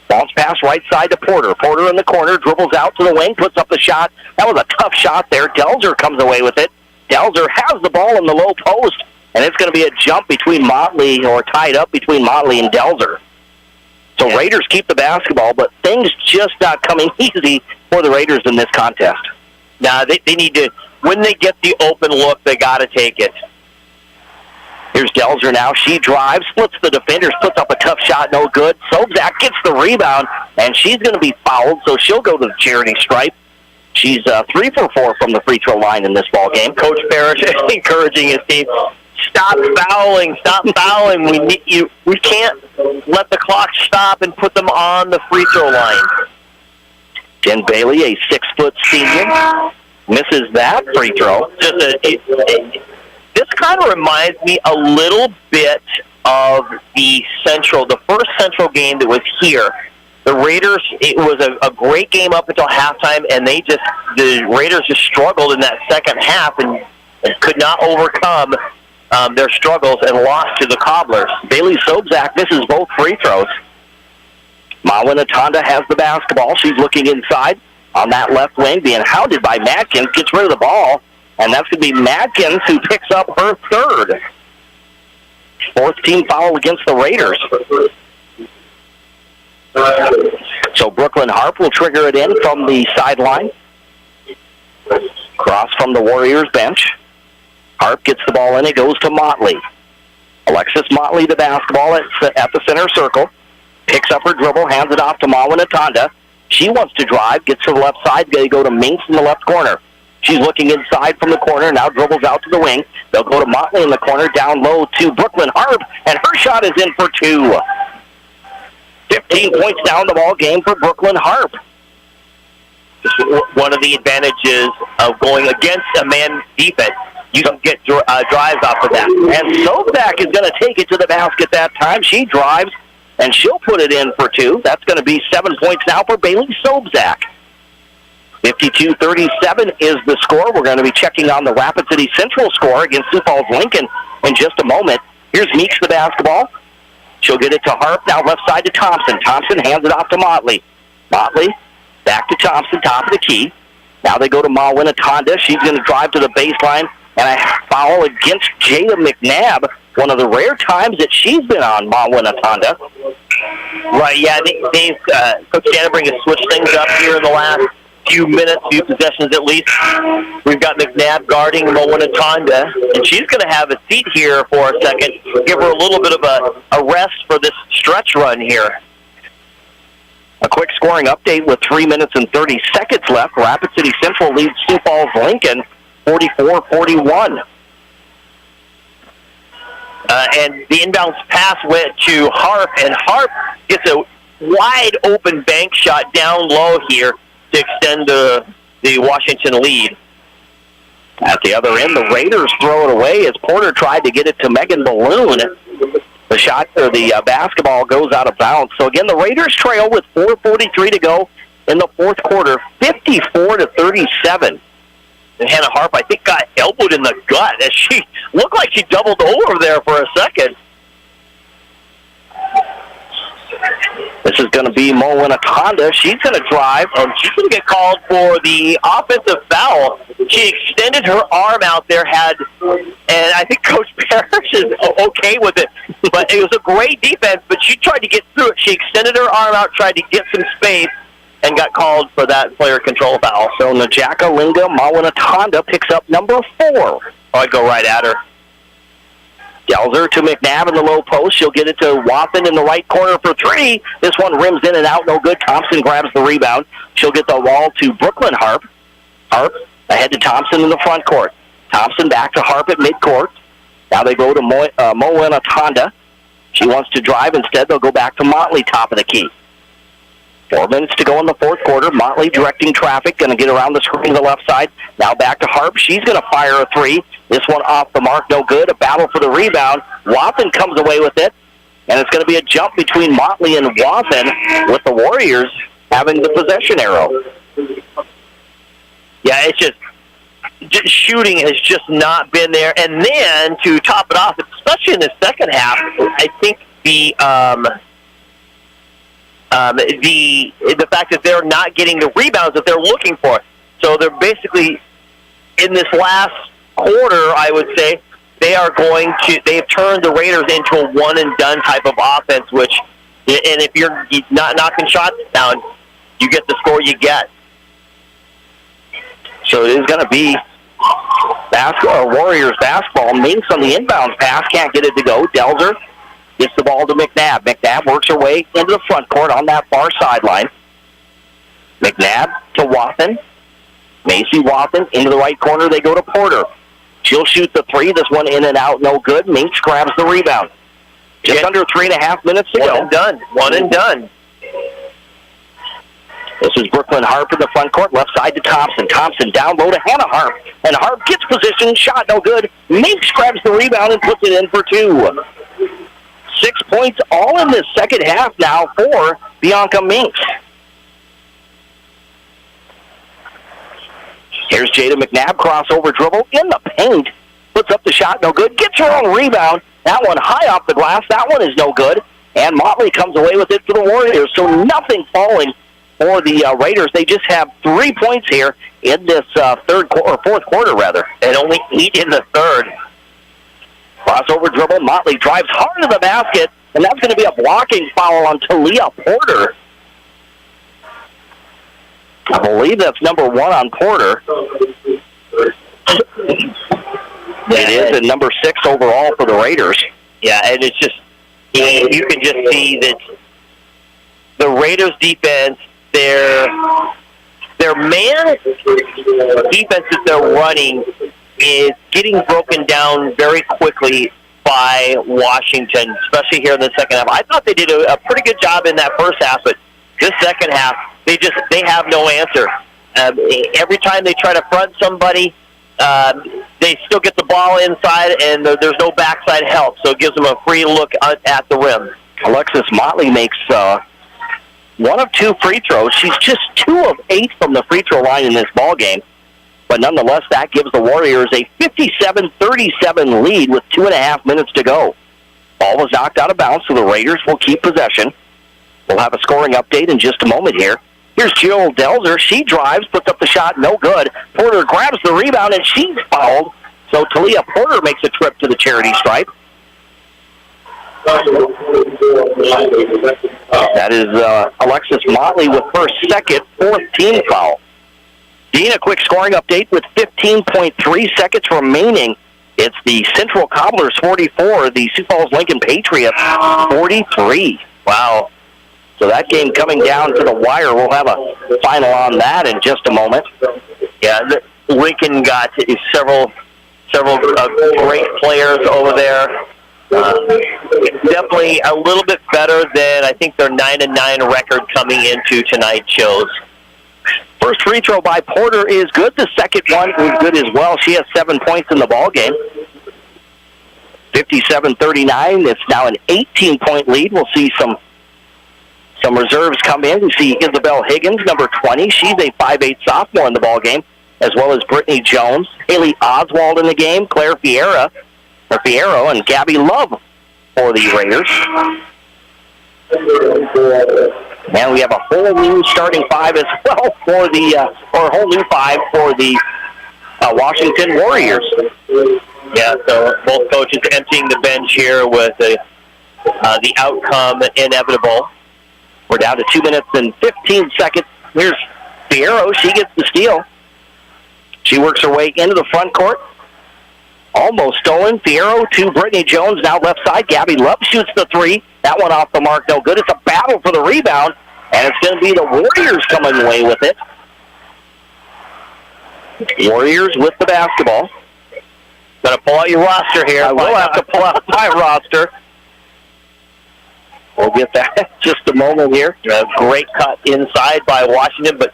Bounce pass right side to Porter. Porter in the corner, dribbles out to the wing, puts up the shot. That was a tough shot there. Delzer comes away with it. Delzer has the ball in the low post, and it's going to be a jump between Motley, or tied up between Motley and Delzer. So Raiders keep the basketball, but things just not coming easy for the Raiders in this contest. Nah, they need to, when they get the open look, they got to take it. Here's Delzer now. She drives, splits the defenders, puts up a tough shot, no good. Sobzak gets the rebound, and she's going to be fouled, so she'll go to the charity stripe. She's 3 for 4 from the free throw line in this ball game. Coach Parrish encouraging his team, stop fouling. We can't let the clock stop and put them on the free throw line. Jen Bailey, a 6-foot senior, misses that free throw. This kind of reminds me a little bit of the first Central game that was here. The Raiders, it was a great game up until halftime, and the Raiders just struggled in that second half and could not overcome their struggles and lost to the Cobblers. Bailey Sobczak misses both free throws. Mawinatanda has the basketball. She's looking inside on that left wing, being hounded by Matkins, gets rid of the ball, and that's going to be Matkins who picks up her third. Fourth team foul against the Raiders. So Brooklyn Harp will trigger it in from the sideline. Cross from the Warriors bench. Harp gets the ball in. It goes to Motley. Alexis Motley, the basketball at the center circle. Picks up her dribble, hands it off to Mawinatanda. She wants to drive, gets to the left side. They go to Minks in the left corner. She's looking inside from the corner, now dribbles out to the wing. They'll go to Motley in the corner, down low to Brooklyn Harp, and her shot is in for 2. 15 points down the ball game for Brooklyn Harp. Just one of the advantages of going against a man defense. You can get drives off of that. And Sobczak is going to take it to the basket that time. She drives, and she'll put it in for 2. That's going to be 7 points now for Bailey Sobczak. 52-37 is the score. We're going to be checking on the Rapid City Central score against Sioux Falls Lincoln in just a moment. Here's Meeks the basketball. She'll get it to Harp, now left side to Thompson. Thompson hands it off to Motley. Motley back to Thompson, top of the key. Now they go to Mawinatanda. She's going to drive to the baseline, and a foul against Jada McNabb, one of the rare times that she's been on Mawinatanda. Right, yeah, Coach Dannebrink has switched things up here in the last few minutes, few possessions at least. We've got McNabb guarding Mawinatanda, and she's going to have a seat here for a second, give her a little bit of a rest for this stretch run here. A quick scoring update with 3 minutes and 30 seconds left. Rapid City Central leads Sioux Falls Lincoln 44-41. And the inbounds pass went to Harp, and Harp gets a wide open bank shot down low here to extend the Washington lead. At the other end, the Raiders throw it away as Porter tried to get it to Megan Balloon. The shot, or the basketball goes out of bounds. So again, the Raiders trail with 4:43 to go in the fourth quarter, 54-37. And Hannah Harp, I think, got elbowed in the gut as she looked like she doubled over there for a second. This is going to be Mawinatanda. She's going to drive, and she's going to get called for the offensive foul. She extended her arm out there, and I think Coach Parrish is okay with it. But it was a great defense, but she tried to get through it. She extended her arm out, tried to get some space, and got called for that player control foul. So Najaka Linga Mawinatanda picks up number 4. I'd go right at her. Delzer to McNabb in the low post. She'll get it to Watson in the right corner for 3. This one rims in and out, no good. Thompson grabs the rebound. She'll get the ball to Brooklyn Harp. Harp ahead to Thompson in the front court. Thompson back to Harp at midcourt. Now they go to Mawinatanda. She wants to drive. Instead, they'll go back to Motley, top of the key. 4 minutes to go in the fourth quarter. Motley directing traffic, going to get around the screen to the left side. Now back to Harp. She's going to fire a 3. This one off the mark, no good. A battle for the rebound. Watson comes away with it, and it's going to be a jump between Motley and Watson, with the Warriors having the possession arrow. Yeah, it's just shooting has just not been there. And then to top it off, especially in the second half, I think the fact that they're not getting the rebounds that they're looking for. So they're basically, in this last quarter, I would say, they've turned the Raiders into a one-and-done type of offense, which, and if you're not knocking shots down, you get the score you get. So it is going to be Warriors basketball. Minks on the inbounds pass, can't get it to go. Delzer gets the ball to McNabb. McNabb works her way into the front court on that far sideline. McNabb to Watson. Macy Watson into the right corner. They go to Porter. She'll shoot the three. This one in and out, no good. Minks grabs the rebound. Just under 3.5 minutes to go. One and done. One and done. This is Brooklyn Harp in the front court, left side to Thompson. Thompson down low to Hannah Harp. And Harp gets position, shot no good. Minks grabs the rebound and puts it in for two. 6 points all in this second half now for Bianca Minks. Here's Jada McNabb, crossover dribble in the paint. Puts up the shot, no good. Gets her own rebound. That one high off the glass. That one is no good. And Motley comes away with it for the Warriors. So nothing falling for the Raiders. They just have 3 points here in this fourth quarter, rather. And only 8 in the third. Crossover dribble. Motley drives hard to the basket. And that's going to be a blocking foul on Talia Porter. I believe that's number 1 on Porter. It is, and number 6 overall for the Raiders. Yeah, and it's just, you can just see that the Raiders defense, their man defense that they're running is getting broken down very quickly by Washington, especially here in the second half. I thought they did a pretty good job in that first half, but this second half, they have no answer. Every time they try to front somebody, they still get the ball inside, and there's no backside help, so it gives them a free look at the rim. Alexis Motley makes 1 of 2 free throws. She's just 2 of 8 from the free throw line in this ball game. But nonetheless, that gives the Warriors a 57-37 lead with 2.5 minutes to go. Ball was knocked out of bounds, so the Raiders will keep possession. We'll have a scoring update in just a moment here. Here's Jill Delzer. She drives, puts up the shot, no good. Porter grabs the rebound, and she's fouled. So Talia Porter makes a trip to the charity stripe. That is Alexis Motley with her second, 4th team foul. Dean, a quick scoring update with 15.3 seconds remaining. It's the Central Cobblers 44, the Sioux Falls Lincoln Patriots 43. Wow. So that game coming down to the wire. We'll have a final on that in just a moment. Yeah, Lincoln got several great players over there. Definitely a little bit better than I think their 9-9 record coming into tonight shows. First free throw by Porter is good. The second one is good as well. She has 7 points in the ball game. 57-39. It's now an 18-point lead. We'll see some reserves come in. We see Isabel Higgins, number 20. She's a 5'8 sophomore in the ball game, as well as Brittany Jones, Haley Oswald in the game, Claire Fierro, and Gabby Love for the Raiders. And we have a whole new starting 5 as well for the, or a whole new 5 for the Washington Warriors. Yeah, so both coaches emptying the bench here with the outcome inevitable. We're down to 2 minutes and 15 seconds. Here's Fierro. She gets the steal. She works her way into the front court. Almost stolen. Fierro to Brittany Jones, now left side. Gabby Love shoots the 3. That one off the mark, no good. It's a battle for the rebound, and it's going to be the Warriors coming away with it. Warriors with the basketball. Got to pull out your roster here. I will have to pull out my roster. We'll get that in just a moment here. A great cut inside by Washington, but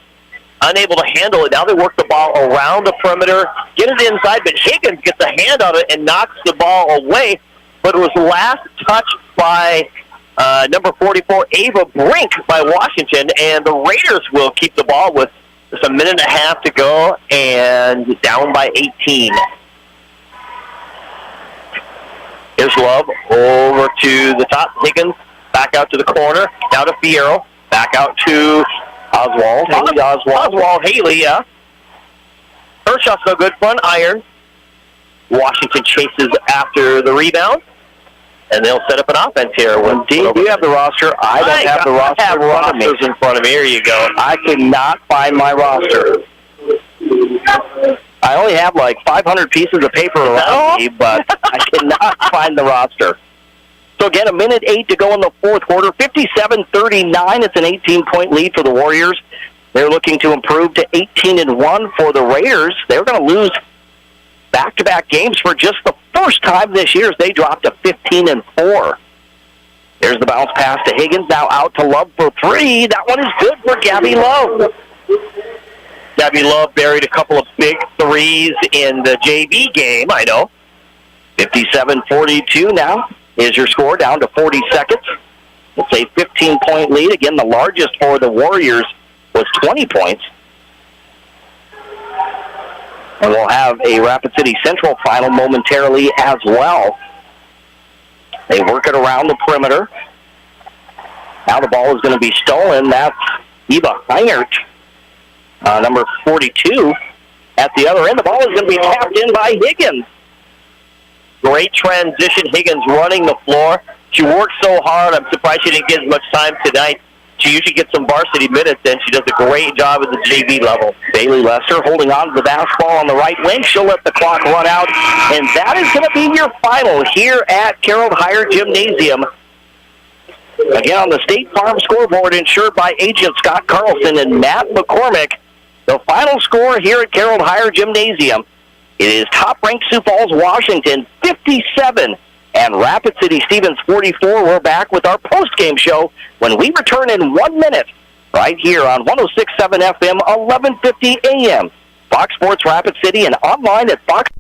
unable to handle it. Now they work the ball around the perimeter, get it inside, but Higgins gets a hand on it and knocks the ball away. But it was last touched by number 44, Ava Brink, by Washington, and the Raiders will keep the ball with just a minute and a half to go and down by 18. Here's Love over to the top. Higgins back out to the corner. Now to Fierro. Back out to Oswald. Haley, yeah. Her shot's no good. Front iron. Washington chases after the rebound. And they'll set up an offense here. Dean, do you have the roster? I don't have the roster. I have rosters in front of me. Here you go. I cannot find my roster. I only have like 500 pieces of paper around me, but I cannot find the roster. So again, 1:08 to go in the fourth quarter. 57-39. It's an 18-point lead for the Warriors. They're looking to improve to 18-1 for the Raiders. They're going to lose back-to-back games for just the first time this year as they dropped to 15-4. There's the bounce pass to Higgins, now out to Love for three. That one is good for Gabby Love. Gabby Love buried a couple of big threes in the JV game, I know. 57-42 now is your score, down to 40 seconds. It's a 15-point lead. Again, the largest for the Warriors was 20 points. And we'll have a Rapid City Central final momentarily as well. They work it around the perimeter. Now the ball is going to be stolen. That's Eva Heinert, number 42. At the other end, the ball is going to be tapped in by Higgins. Great transition. Higgins running the floor. She worked so hard. I'm surprised she didn't get as much time tonight. She usually gets some varsity minutes, and she does a great job at the JV level. Bailey Lester holding on to the basketball on the right wing. She'll let the clock run out, and that is going to be your final here at Carroll Higher Gymnasium. Again, on the State Farm scoreboard, insured by agent Scott Carlson and Matt McCormick. The final score here at Carroll Higher Gymnasium. It is top-ranked Sioux Falls, Washington, 57, and Rapid City Stevens, 44. We're back with our post-game show when we return in 1 minute right here on 106.7 FM, 1150 AM. Fox Sports Rapid City and online at Fox.